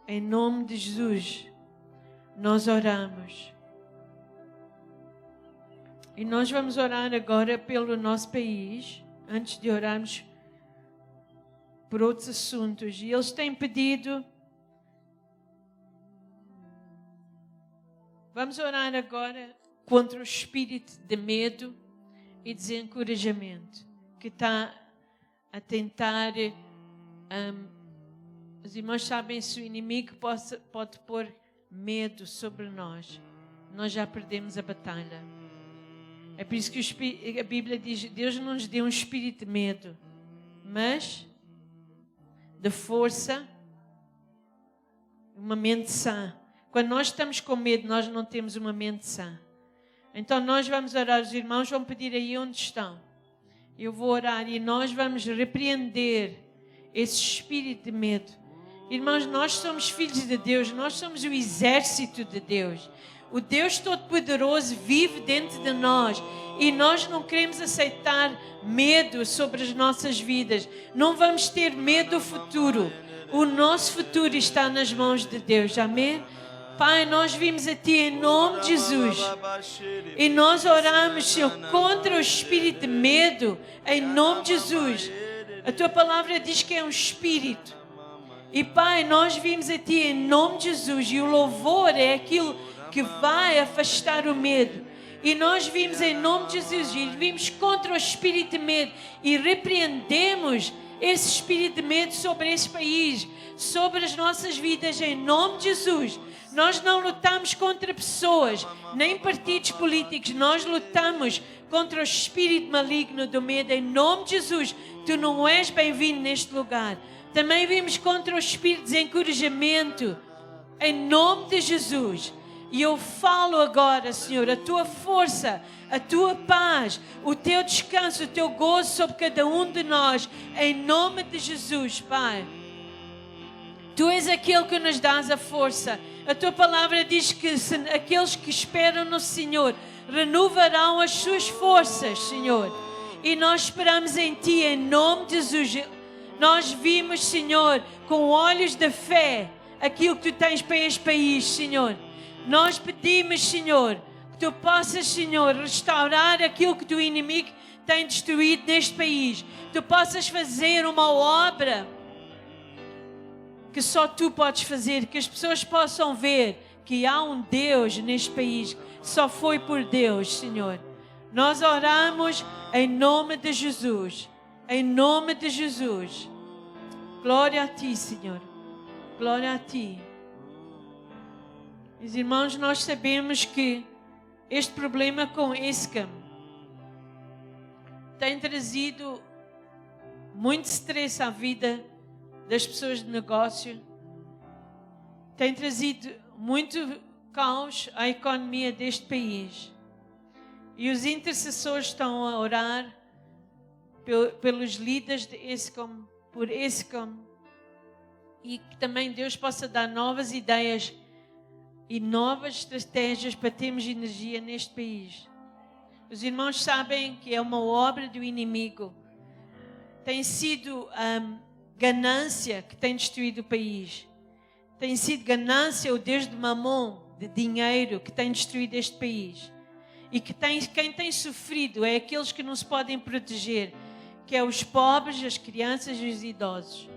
Em nome de Jesus, nós oramos. E nós vamos orar agora pelo nosso país, antes de orarmos por outros assuntos. E eles têm pedido. Vamos orar agora contra o espírito de medo e desencorajamento que está a tentar. Os irmãos sabem, se o inimigo pode pôr medo sobre nós, nós já perdemos a batalha. É por isso que a Bíblia diz: Deus não nos deu um espírito de medo, mas de força, uma mente sã. Quando nós estamos com medo, nós não temos uma mente sã. Então nós vamos orar, os irmãos vão pedir aí onde estão. Eu vou orar e nós vamos repreender esse espírito de medo. Irmãos, nós somos filhos de Deus, nós somos o exército de Deus. O Deus Todo-Poderoso vive dentro de nós e nós não queremos aceitar medo sobre as nossas vidas. Não vamos ter medo do futuro. O nosso futuro está nas mãos de Deus. Amém? Pai, nós vimos a Ti em nome de Jesus. E nós oramos, Senhor, contra o espírito de medo em nome de Jesus. A Tua palavra diz que é um espírito. E Pai, nós vimos a Ti em nome de Jesus. E o louvor é aquilo que vai afastar o medo. E nós vimos em nome de Jesus, e vimos contra o espírito de medo e repreendemos esse espírito de medo sobre esse país, sobre as nossas vidas em nome de Jesus. Nós não lutamos contra pessoas, nem partidos políticos, nós lutamos contra o espírito maligno do medo em nome de Jesus. Tu não és bem-vindo neste lugar. Também vimos contra o espírito de desencorajamento em nome de Jesus. E eu falo agora, Senhor, a Tua força, a Tua paz, o Teu descanso, o Teu gozo sobre cada um de nós, em nome de Jesus, Pai. Tu és aquele que nos dás a força. A Tua palavra diz que aqueles que esperam no Senhor renovarão as suas forças, Senhor. E nós esperamos em Ti, em nome de Jesus. Nós vimos, Senhor, com olhos de fé, aquilo que Tu tens para este país, Senhor. Nós pedimos, Senhor, que Tu possas, Senhor, restaurar aquilo que o inimigo tem destruído neste país. Tu possas fazer uma obra que só Tu podes fazer, que as pessoas possam ver que há um Deus neste país, só foi por Deus, Senhor. Nós oramos em nome de Jesus, em nome de Jesus. Glória a Ti, Senhor, glória a Ti. Meus irmãos, nós sabemos que este problema com Escam tem trazido muito stress à vida das pessoas de negócio, tem trazido muito caos à economia deste país. E os intercessores estão a orar pelos líderes de Escam, por Escam, e que também Deus possa dar novas ideias e novas estratégias para termos energia neste país. Os irmãos sabem que é uma obra do inimigo. Tem sido ganância que tem destruído o país. Tem sido ganância, o Deus de Mamon, de dinheiro, que tem destruído este país. E que quem tem sofrido é aqueles que não se podem proteger, que é os pobres, as crianças e os idosos.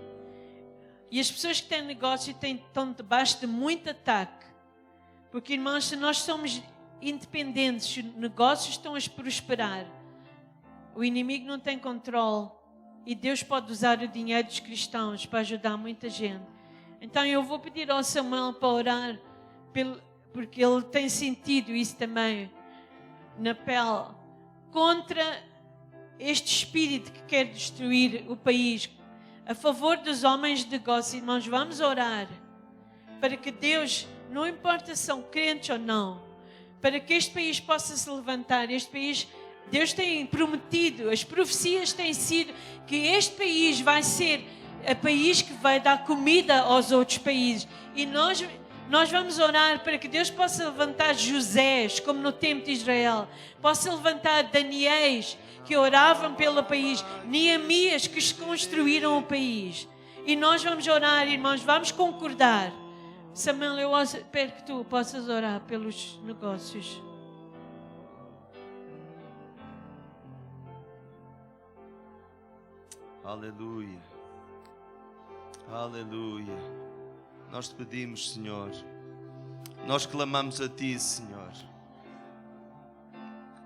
E as pessoas que têm negócio estão debaixo de muito ataque. Porque, irmãos, se nós somos independentes, se os negócios estão a prosperar, o inimigo não tem controle e Deus pode usar o dinheiro dos cristãos para ajudar muita gente. Então eu vou pedir ao Samuel para orar, porque ele tem sentido isso também na pele, contra este espírito que quer destruir o país, a favor dos homens de negócio. Irmãos, vamos orar para que Deus, não importa se são crentes ou não, para que este país possa se levantar. Este país, Deus tem prometido, as profecias têm sido que este país vai ser o país que vai dar comida aos outros países. E nós vamos orar para que Deus possa levantar Josés, como no tempo de Israel, possa levantar Daniéis, que oravam pelo país, Neemias, que construíram o país. E nós vamos orar, irmãos, vamos concordar. Samuel, eu espero que tu possas orar pelos negócios. Aleluia. Aleluia. Nós te pedimos, Senhor. Nós clamamos a Ti, Senhor.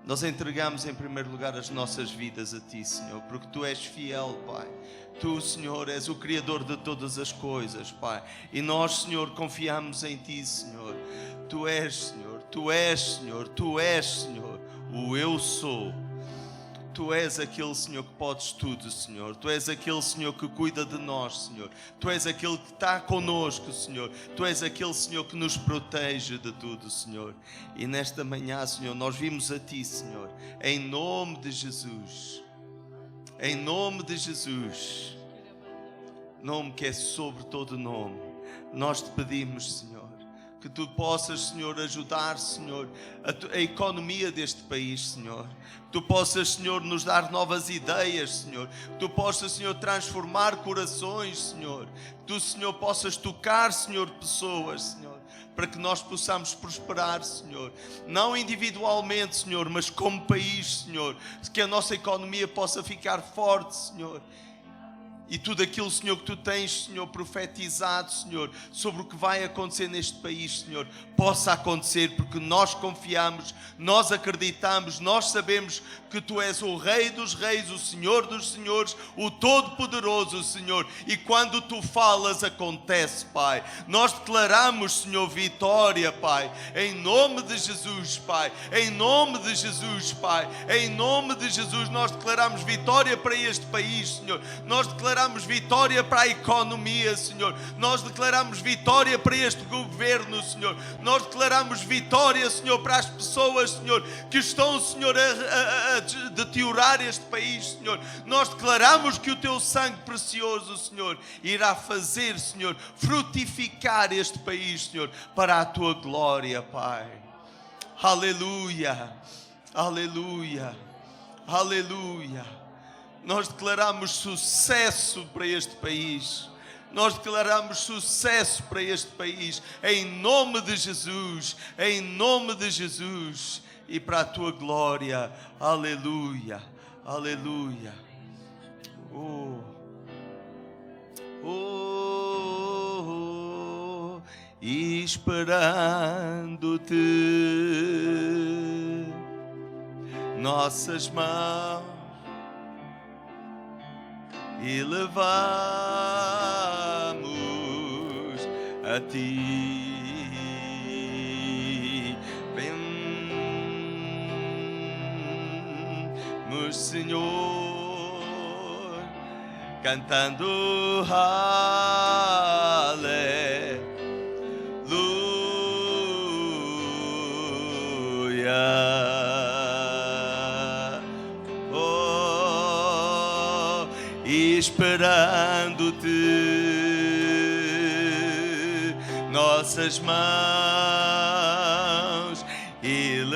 Nós entregamos em primeiro lugar as nossas vidas a Ti, Senhor, porque Tu és fiel, Pai. Tu, Senhor, és o Criador de todas as coisas, Pai. E nós, Senhor, confiamos em Ti, Senhor. Tu és, Senhor, Tu és, Senhor, Tu és, Senhor, o Eu Sou. Tu és aquele, Senhor, que podes tudo, Senhor. Tu és aquele, Senhor, que cuida de nós, Senhor. Tu és aquele que está conosco, Senhor. Tu és aquele, Senhor, que nos protege de tudo, Senhor. E nesta manhã, Senhor, nós vimos a Ti, Senhor, em nome de Jesus. Em nome de Jesus. Nome que é sobre todo nome. Nós te pedimos, Senhor, que Tu possas, Senhor, ajudar, Senhor, a economia deste país, Senhor. Que Tu possas, Senhor, nos dar novas ideias, Senhor. Que Tu possas, Senhor, transformar corações, Senhor. Que Tu, Senhor, possas tocar, Senhor, pessoas, Senhor, para que nós possamos prosperar, Senhor. Não individualmente, Senhor, mas como país, Senhor. Que a nossa economia possa ficar forte, Senhor. E tudo aquilo, Senhor, que Tu tens, Senhor, profetizado, Senhor, sobre o que vai acontecer neste país, Senhor, possa acontecer, porque nós confiamos, nós acreditamos, nós sabemos que Tu és o Rei dos Reis, o Senhor dos Senhores, o Todo-Poderoso, Senhor. E quando Tu falas, acontece, Pai. Nós declaramos, Senhor, vitória, Pai, em nome de Jesus, Pai. Em nome de Jesus, Pai. Em nome de Jesus, nós declaramos vitória para este país, Senhor. Nós declaramos vitória para a economia, Senhor. Nós declaramos vitória para este governo, Senhor. Nós declaramos vitória, Senhor, para as pessoas, Senhor, que estão, Senhor, a deteriorar este país, Senhor. Nós declaramos que o Teu sangue precioso, Senhor, irá fazer, Senhor, frutificar este país, Senhor, para a Tua glória, Pai. Aleluia, aleluia, aleluia. Nós declaramos sucesso para este país. Nós declaramos sucesso para este país. Em nome de Jesus. Em nome de Jesus. E para a Tua glória. Aleluia. Aleluia. Oh. Oh. E esperando-te, nossas mãos elevamos a Ti. Vemos, Senhor, cantando aleluia. Oh, esperando-te, nossas mãos elevamos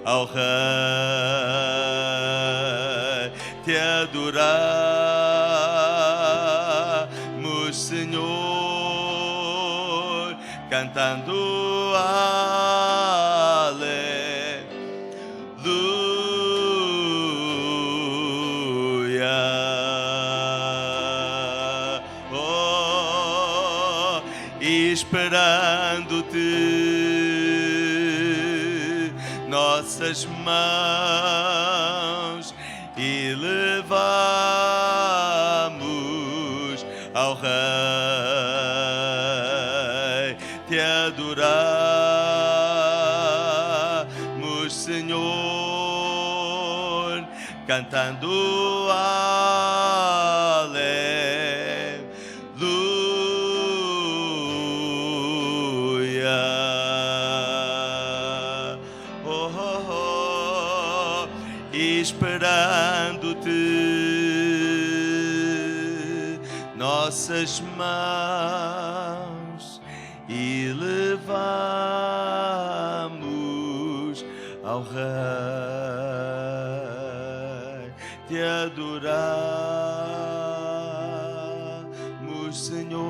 ao Rei, te adoramos, Senhor, cantando esperando-te, nossas mãos elevamos adoramos, Senhor, cantando aleluia. Oh, oh, oh, esperando-te, nossas mãos elevamos ao Rei, te adoramos, Senhor,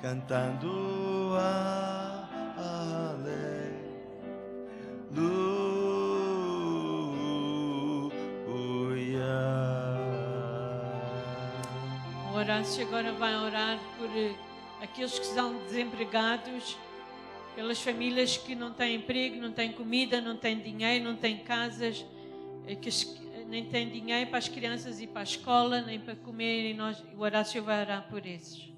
cantando aleluia. O Horácio agora vai orar por aqueles que estão desempregados, pelas famílias que não têm emprego, não têm comida, não têm dinheiro, não têm casas, nem têm dinheiro para as crianças ir para a escola, nem para comer, e o Horácio vai orar por esses.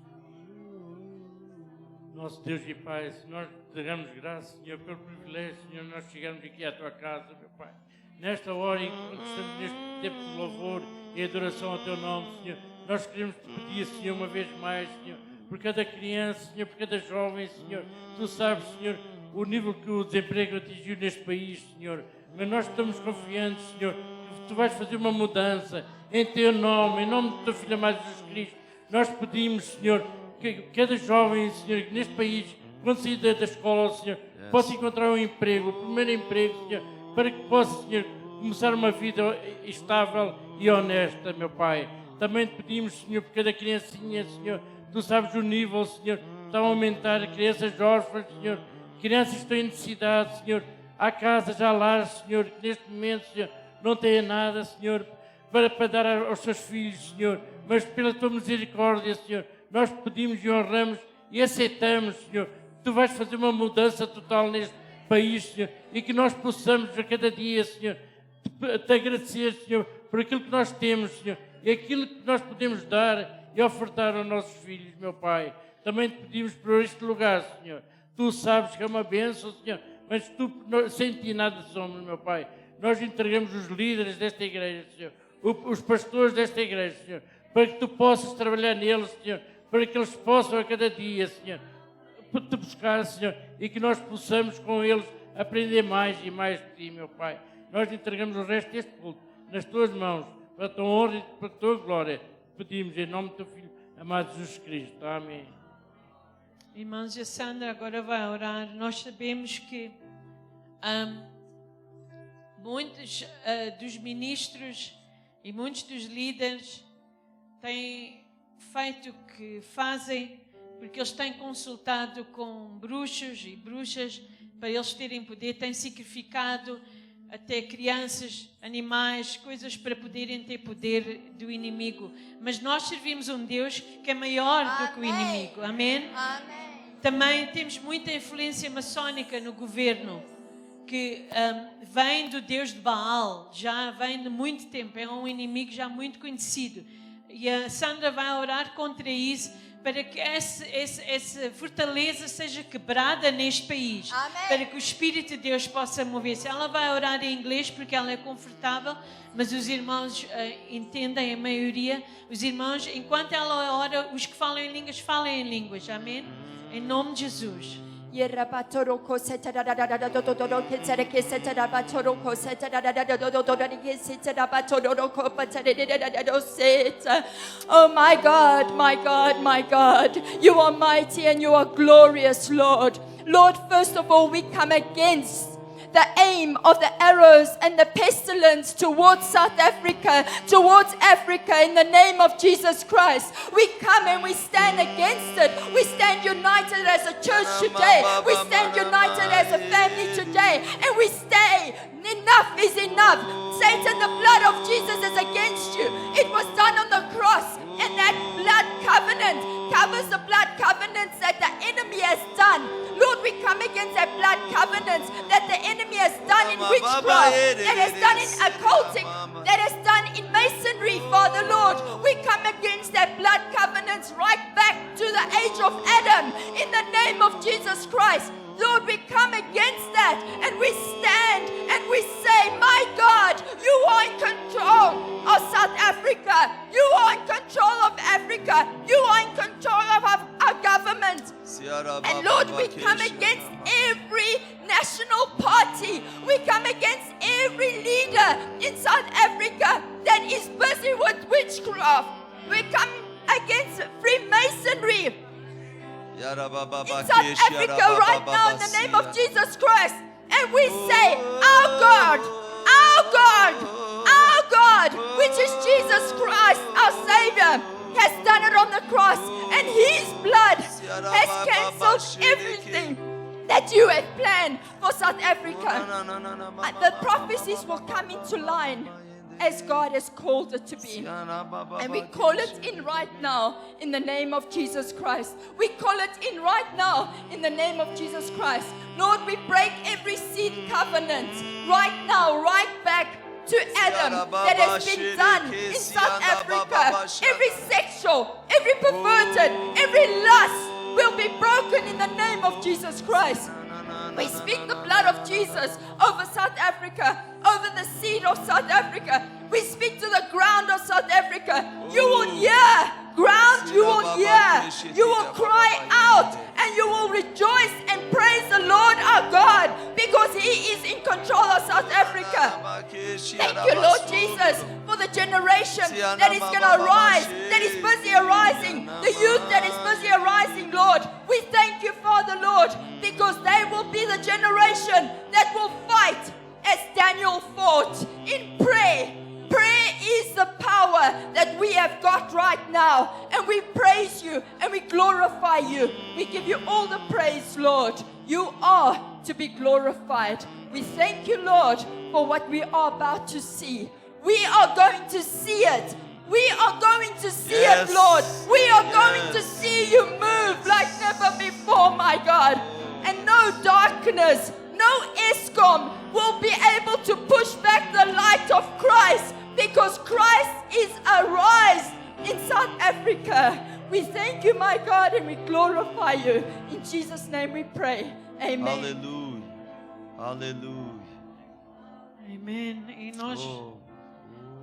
Nosso Deus e Pai, nós te damos graças, Senhor, pelo privilégio, Senhor, nós chegarmos aqui à tua casa, meu Pai. Nesta hora em que estamos neste tempo de louvor e adoração ao teu nome, Senhor, nós queremos te pedir, Senhor, uma vez mais, Senhor, por cada criança, Senhor, por cada jovem, Senhor. Tu sabes, Senhor, o nível que o desemprego atingiu neste país, Senhor. Mas nós estamos confiantes, Senhor, que tu vais fazer uma mudança em teu nome, em nome do teu Filho amado Jesus Cristo. Nós pedimos, Senhor, que cada jovem, Senhor, neste país, quando sair da escola, Senhor, possa encontrar um emprego, o primeiro emprego, Senhor, para que possa, Senhor, começar uma vida estável e honesta, meu Pai. Também te pedimos, Senhor, por cada criancinha, Senhor, tu sabes o nível, Senhor, está a aumentar, crianças órfãs, Senhor, crianças que estão em necessidade, Senhor, há casas, há lares, Senhor, que neste momento, Senhor, não têm nada, Senhor, para dar aos seus filhos, Senhor, mas pela tua misericórdia, Senhor, nós pedimos e honramos e aceitamos, Senhor, que tu vais fazer uma mudança total neste país, Senhor, e que nós possamos a cada dia, Senhor, te agradecer, Senhor, por aquilo que nós temos, Senhor, e aquilo que nós podemos dar e ofertar aos nossos filhos, meu Pai. Também te pedimos por este lugar, Senhor. Tu sabes que é uma bênção, Senhor, mas tu, sem ti nada somos, meu Pai. Nós entregamos os líderes desta igreja, Senhor, os pastores desta igreja, Senhor, para que tu possas trabalhar neles, Senhor, para que eles possam a cada dia, Senhor, te buscar, Senhor, e que nós possamos com eles aprender mais e mais de ti, meu Pai. Nós entregamos o resto deste culto nas tuas mãos, para a tua honra e para a tua glória. Pedimos em nome do teu Filho amado Jesus Cristo. Amém. Irmãos, a Sandra agora vai orar. Nós sabemos que muitos dos ministros e muitos dos líderes têm feito o que fazem porque eles têm consultado com bruxos e bruxas para eles terem poder, têm sacrificado até crianças, animais, coisas para poderem ter poder do inimigo. Mas nós servimos um Deus que é maior do que o inimigo. Amém? Amém. Também temos muita influência maçónica no governo, que vem do Deus de Baal, já vem de muito tempo, é um inimigo já muito conhecido. E a Sandra vai orar contra isso, para que essa fortaleza seja quebrada neste país. Amém. Para que o Espírito de Deus possa mover-se. Ela vai orar em inglês porque ela é confortável, mas os irmãos entendem, a maioria. Os irmãos, enquanto ela ora, os que falam em línguas. Amém? Em nome de Jesus. Oh my God, my God, my God. You are mighty and you are glorious, Lord. Lord, first of all, we come against the aim of the arrows and the pestilence towards South Africa, towards Africa, in the name of Jesus Christ. We come and we stand against it. We stand united as a church today. We stand united as a family today. And we say, enough is enough. Satan, the blood of Jesus is against you. It was done on the cross, and that blood covenant covers the blood covenants that the enemy has done. Lord, we come against that blood covenant that the enemy has done in witchcraft, that has done in occultic, that has done in masonry, Father Lord. We come against that blood covenant right back to the age of Adam in the name of Jesus Christ. Lord, we come against that and we stand and we say, my God, you are in control of South Africa. You are in control of Africa. You are in control of our government. And Lord, we come against every national party. We come against every leader in South Africa that is busy with witchcraft. We come against Freemasonry in South Africa right now in the name of Jesus Christ. And we say, our God, which is Jesus Christ, our Savior, has done it on the cross, and His blood has cancelled everything that you have planned for South Africa. The prophecies will come into line as God has called it to be. And we call it in right now in the name of Jesus Christ. We call it in right now in the name of Jesus Christ. Lord, we break every seed covenant right now, right back to Adam that has been done in South Africa. Every sexual, every perverted, every lust will be broken in the name of Jesus Christ. We speak the blood of Jesus over South Africa, over the seed of South Africa. We speak to the ground of South Africa. You will hear, ground, you will hear. You will cry out and you will rejoice and praise the Lord our God because He is in control of South Africa. Thank you, Lord Jesus, for the generation that is going to arise, that is busy arising, the youth that is busy arising, Lord. We thank you, Father, Lord, because they will be the generation that will fight as Daniel fought in prayer. Prayer is the power that we have got right now. And we praise you and we glorify you. We give you all the praise, Lord. You are to be glorified. We thank you, Lord, for what we are about to see. We are going to see it. We are going to see it, Lord. We are going to see you move like never before, my God. And no darkness, no ESCOM will be able to push back the light of Christ because Christ is arise in South Africa. We thank you, my God, and we glorify you. In Jesus' name we pray. Amen. Aleluia. Aleluia. Amém. E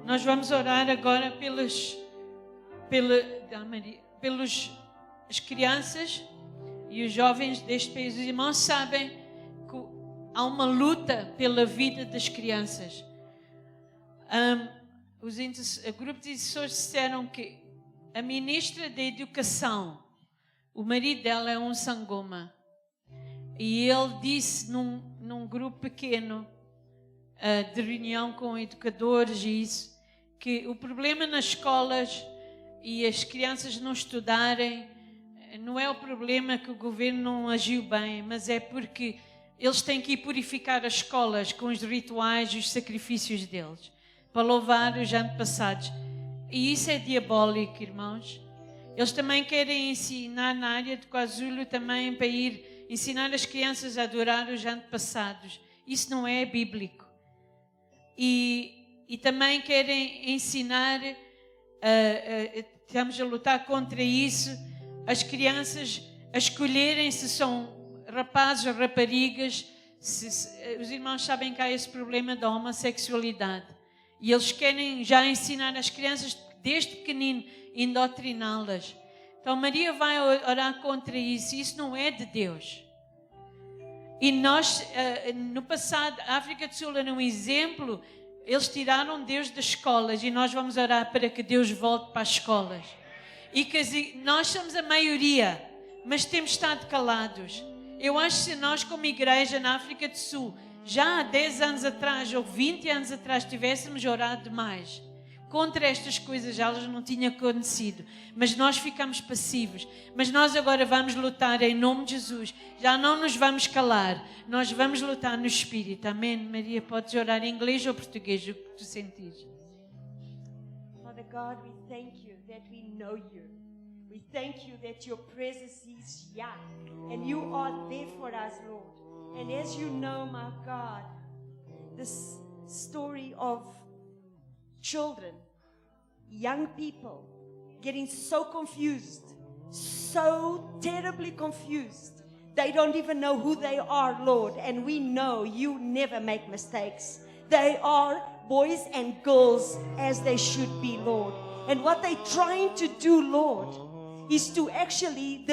nós vamos orar agora pelos as crianças e os jovens deste país. Os irmãos sabem que há uma luta pela vida das crianças. O grupo de intercessores disseram que a ministra da Educação, o marido dela é um sangoma. E ele disse num grupo pequeno de reunião com educadores e isso, que o problema nas escolas e as crianças não estudarem não é o problema que o governo não agiu bem, mas é porque eles têm que ir purificar as escolas com os rituais e os sacrifícios deles, para louvar os antepassados. E isso é diabólico, irmãos. Eles também querem ensinar na área de KwaZulu também para ir ensinar as crianças a adorar os antepassados. Isso não é bíblico. E também querem ensinar, estamos a lutar contra isso, as crianças a escolherem se são rapazes ou raparigas. Os irmãos sabem que há esse problema da homossexualidade. E eles querem já ensinar as crianças desde pequenino, indoutriná-las. Então Maria vai orar contra isso. Isso não é de Deus. E nós, no passado, a África do Sul era um exemplo. Eles tiraram Deus das escolas e nós vamos orar para que Deus volte para as escolas. E que nós somos a maioria, mas temos estado calados. Eu acho que se nós, como igreja na África do Sul, já há 10 anos atrás ou 20 anos atrás, tivéssemos orado mais contra estas coisas, elas não tinham acontecido. Mas nós ficamos passivos. Mas nós agora vamos lutar em nome de Jesus. Já não nos vamos calar. Nós vamos lutar no Espírito. Amém? Maria, podes orar em inglês ou português, o que tu sentires. Father God, we thank you that we know you. We thank you that your presence is here. And you are there for us, Lord. And as you know, my God, this story of children, young people getting so confused, so terribly confused, They don't even know who they are, Lord. And we know you never make mistakes. They are boys and girls as they should be, Lord. And what they're trying to do, Lord, is to actually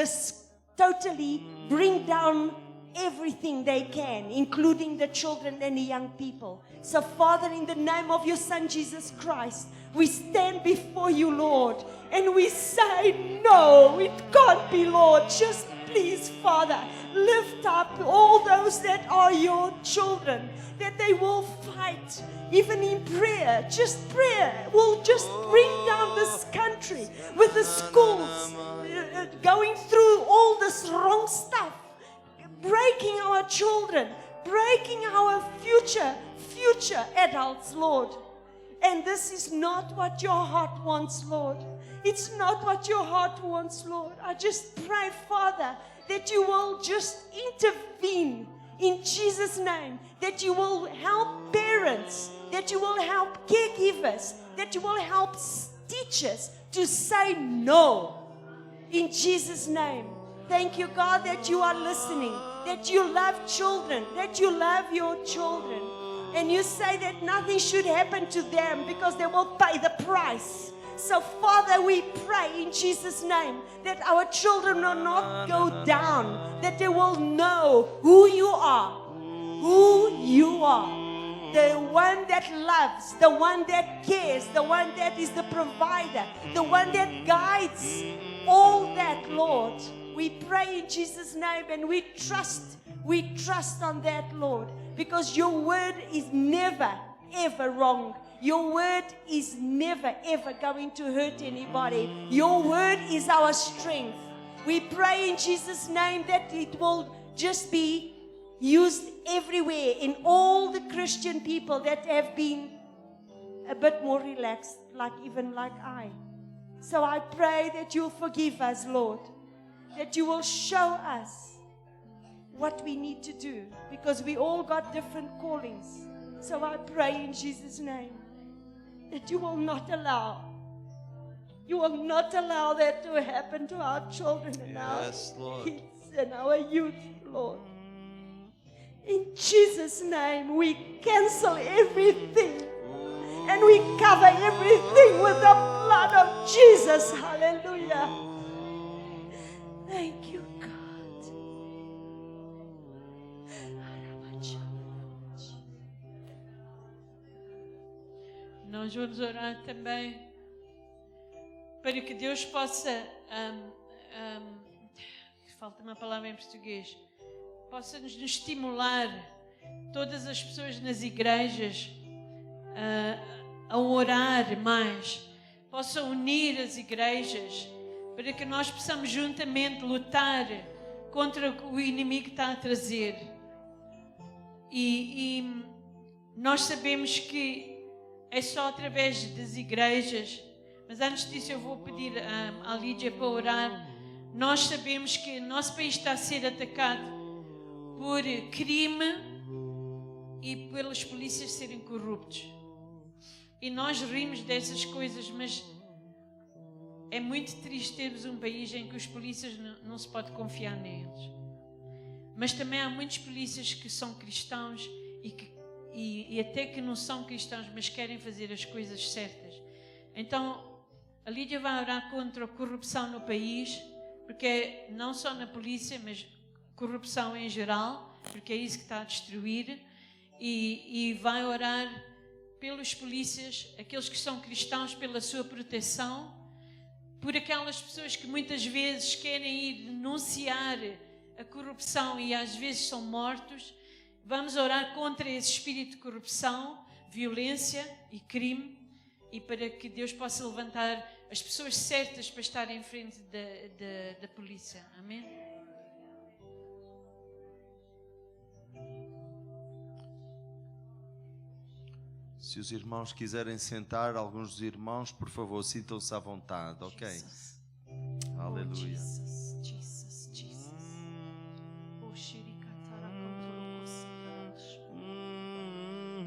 totally bring down everything they can, including the children and the young people. So, Father, in the name of your Son, Jesus Christ, we stand before you, Lord, and we say, no, it can't be, Lord. Just please, Father, lift up all those that are your children, that they will fight, even in prayer. Just prayer will just bring down this country with the schools going through all this wrong stuff, breaking our children, breaking our future adults, Lord. And this is not what your heart wants, Lord. It's not what your heart wants, Lord. I just pray, Father, that you will just intervene in Jesus' name, that you will help parents, that you will help caregivers, that you will help teachers to say no in Jesus' name. Thank you, God, that you are listening, that you love children, that you love your children. And you say that nothing should happen to them because they will pay the price. So, Father, we pray in Jesus' name that our children will not go down, that they will know who you are, the one that loves, the one that cares, the one that is the provider, the one that guides, all that, Lord. We pray in Jesus' name, and we trust on that, Lord, because your word is never, ever wrong. Your word is never, ever going to hurt anybody. Your word is our strength. We pray in Jesus' name that it will just be used everywhere, in all the Christian people that have been a bit more relaxed, like I. So I pray that you'll forgive us, Lord, that you will show us what we need to do, because we all got different callings. So I pray in Jesus' name that you will not allow that to happen to our children and Yes, our Lord. kids and our youth, Lord. In Jesus' name, we cancel everything and we cover everything with the blood of Jesus. Hallelujah. Thank you, God. Nós vamos orar também para que Deus possa, falta uma palavra em português, possa nos estimular, todas as pessoas nas igrejas, a orar mais, possa unir as igrejas, para que nós possamos juntamente lutar contra o inimigo que está a trazer. E nós sabemos que é só através das igrejas, mas antes disso eu vou pedir à Lídia para orar. Nós sabemos que o nosso país está a ser atacado por crime e pelas polícias serem corruptos. E nós rimos dessas coisas, mas é muito triste termos um país em que os polícias não se pode confiar neles. Mas também há muitos polícias que são cristãos e até que não são cristãos, mas querem fazer as coisas certas. Então, a Lídia vai orar contra a corrupção no país, porque é não só na polícia, mas corrupção em geral, porque é isso que está a destruir, e vai orar pelos polícias, aqueles que são cristãos, pela sua proteção, por aquelas pessoas que muitas vezes querem ir denunciar a corrupção e às vezes são mortos. Vamos orar contra esse espírito de corrupção, violência e crime, e para que Deus possa levantar as pessoas certas para estar em frente da polícia. Amém? Se os irmãos quiserem sentar, alguns dos irmãos, por favor, sintam-se à vontade, ok? Jesus. Aleluia. Jesus, Jesus, Jesus.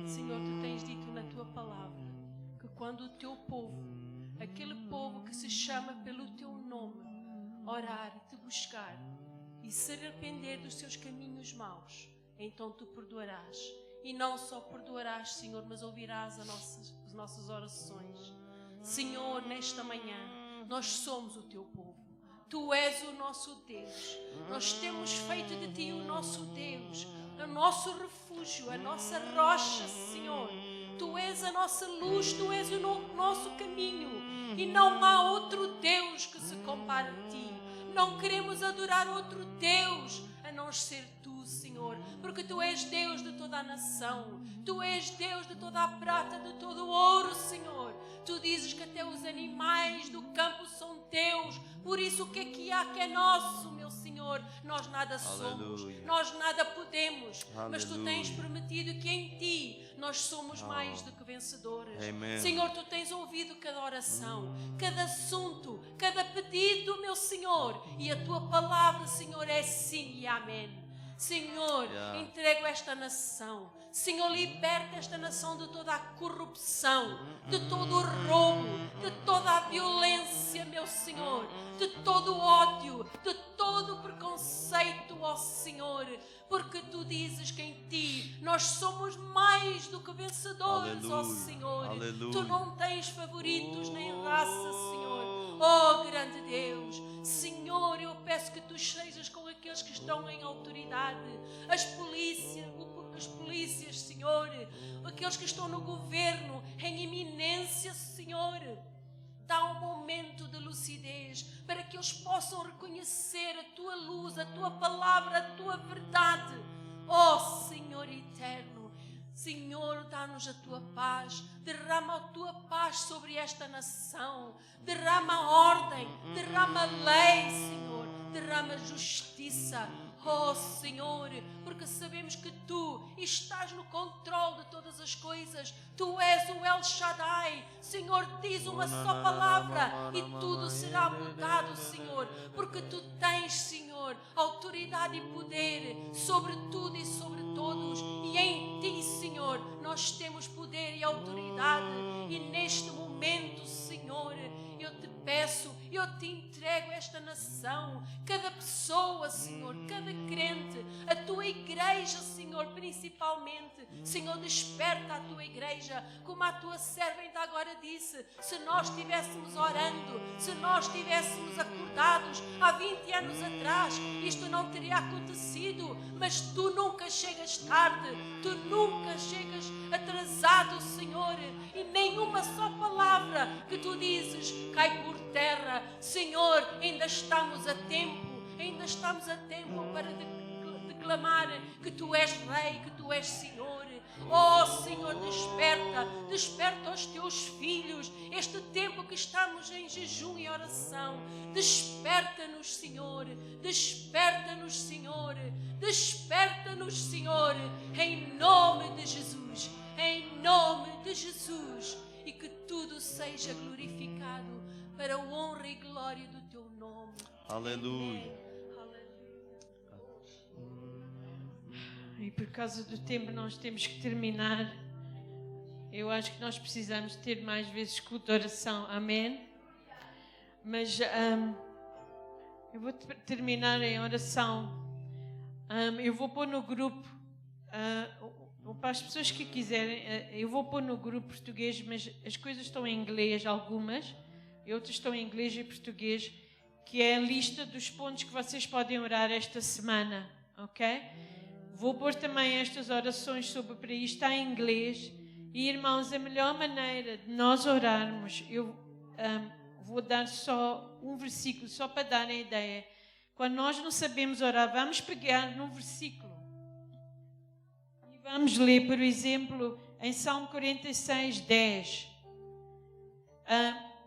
Senhor, tu tens dito na tua palavra que quando o teu povo, aquele povo que se chama pelo teu nome, orar e te buscar e se arrepender dos seus caminhos maus, então tu perdoarás. E não só perdoarás, Senhor, mas ouvirás as nossas orações. Senhor, nesta manhã, nós somos o teu povo. Tu és o nosso Deus. Nós temos feito de ti o nosso Deus, o nosso refúgio, a nossa rocha, Senhor. Tu és a nossa luz, tu és o nosso caminho. E não há outro Deus que se compare a ti. Não queremos adorar outro Deus a não ser tu, Senhor, porque tu és Deus de toda a nação. Tu és Deus de toda a prata, de todo o ouro, Senhor. Tu dizes que até os animais do campo são teus. Por isso, o que é que há que é nosso, meu Senhor? Nós nada somos, nós nada podemos. Mas tu tens prometido que em ti nós somos mais do que vencedores. Amen. Senhor, tu tens ouvido cada oração, cada assunto, cada pedido, meu Senhor. E a tua palavra, Senhor, é sim e amém. Senhor, entrego esta nação. Senhor, liberta esta nação de toda a corrupção, de todo o roubo, de toda a violência, meu Senhor, de todo o ódio, de todo o preconceito, ó Senhor, porque tu dizes que em ti nós somos mais do que vencedores, ó Senhor. Aleluia. Tu não tens favoritos nem raça, Senhor. Oh, grande Deus, Senhor, eu peço que tu sejas com aqueles que estão em autoridade, as polícias, Senhor, aqueles que estão no governo, em iminência, Senhor. Dá um momento de lucidez para que eles possam reconhecer a tua luz, a tua palavra, a tua verdade. Oh, Senhor eterno, Senhor, dá-nos a tua paz, derrama a tua paz sobre esta nação, derrama a ordem, derrama a lei, Senhor, derrama a justiça. Oh, Senhor, porque sabemos que tu estás no controle de todas as coisas. Tu és o El Shaddai. Senhor, diz uma só palavra e tudo será mudado, Senhor, porque tu tens, Senhor, autoridade e poder sobre tudo e sobre todos. E em ti, Senhor, nós temos poder e autoridade. E neste momento, Senhor, eu te peço, eu te entrego esta nação, cada pessoa, Senhor, cada crente, a tua igreja, Senhor, principalmente. Senhor, desperta a tua igreja, como a tua serva ainda agora disse. Se nós estivéssemos orando, se nós estivéssemos acordados há 20 anos atrás, isto não teria acontecido. Mas tu nunca chegas tarde, tu nunca chegas atrasado, Senhor, e nenhuma só palavra que tu dizes cai por terra. Senhor, ainda estamos a tempo para declamar que tu és Rei, que tu és Senhor. Oh, Senhor, desperta os teus filhos, este tempo que estamos em jejum e oração. Desperta-nos, Senhor, desperta-nos, Senhor, desperta-nos, Senhor, em nome de Jesus, em nome de Jesus, e que tudo seja glorificado para a honra e glória do teu nome. Aleluia. E por causa do tempo nós temos que terminar. Eu acho que nós precisamos ter mais vezes culto de oração. Amém? Mas eu vou terminar em oração. Eu vou pôr no grupo, para as pessoas que quiserem, eu vou pôr no grupo português, mas as coisas estão em inglês, algumas, e outras estão em inglês e português, que é a lista dos pontos que vocês podem orar esta semana, ok? Vou pôr também estas orações sobre para isto, está em inglês. E, irmãos, a melhor maneira de nós orarmos, eu vou dar só um versículo, só para darem ideia. Quando nós não sabemos orar, vamos pegar num versículo. E vamos ler, por exemplo, em Salmo 46, 10.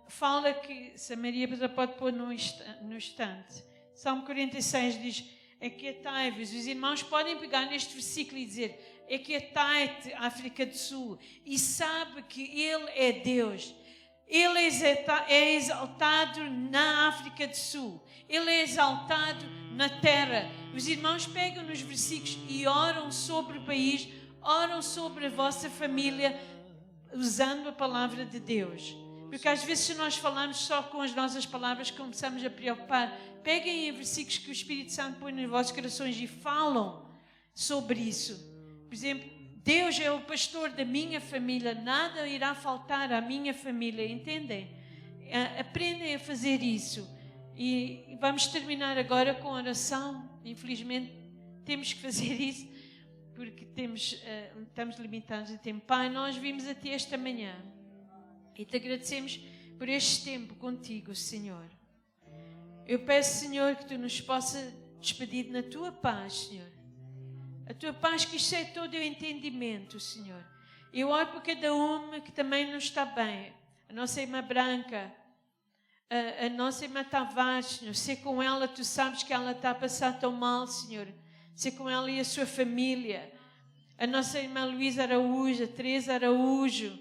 Fala que, se a Maria pode pôr no instante. Salmo 46 diz: aquietai-vos. Os irmãos podem pegar neste versículo e dizer: aquietai-te, África do Sul, e sabe que Ele é Deus. Ele é exaltado na África do Sul. Ele é exaltado na terra. Os irmãos pegam nos versículos e oram sobre o país, oram sobre a vossa família, usando a palavra de Deus. Porque às vezes se nós falamos só com as nossas palavras, começamos a preocupar. Peguem em versículos que o Espírito Santo põe nos vossos corações e falam sobre isso. Por exemplo, Deus é o pastor da minha família, nada irá faltar à minha família, entendem? Aprendem a fazer isso. E vamos terminar agora com a oração. Infelizmente temos que fazer isso, porque estamos limitados de tempo. Pai, nós vimos a Ti esta manhã e Te agradecemos por este tempo contigo, Senhor. Eu peço, Senhor, que Tu nos possa despedir na Tua paz, Senhor. A Tua paz que excede todo o entendimento, Senhor. Eu oro por cada uma que também não está bem. A nossa irmã Branca, a nossa irmã Tavares, Senhor. Ser com ela, Tu sabes que ela está a passar tão mal, Senhor. Ser com ela e a sua família. A nossa irmã Luísa Araújo, a Teresa Araújo.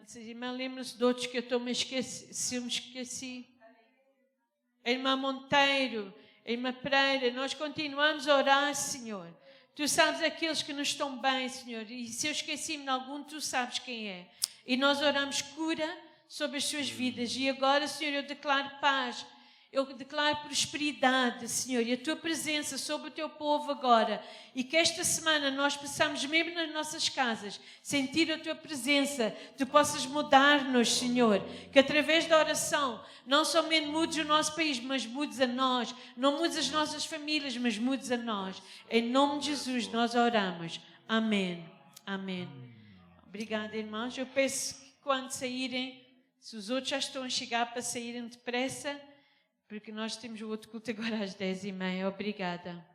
Se a irmã lembra-se de outros que eu me esqueci. A irmã Monteiro, a irmã Pereira. Nós continuamos a orar, Senhor. Tu sabes aqueles que não estão bem, Senhor. E se eu esqueci-me de algum, Tu sabes quem é. E nós oramos cura sobre as suas vidas. E agora, Senhor, eu declaro paz. Eu declaro prosperidade, Senhor, e a Tua presença sobre o Teu povo agora. E que esta semana nós possamos, mesmo nas nossas casas, sentir a Tua presença. Tu possas mudar-nos, Senhor. Que através da oração, não somente mudes o nosso país, mas mudes a nós. Não mudes as nossas famílias, mas mudes a nós. Em nome de Jesus nós oramos. Amém. Amém. Obrigada, irmãos. Eu peço que quando saírem, se os outros já estão a chegar, para saírem depressa, porque nós temos o outro culto agora às 10h30. Obrigada.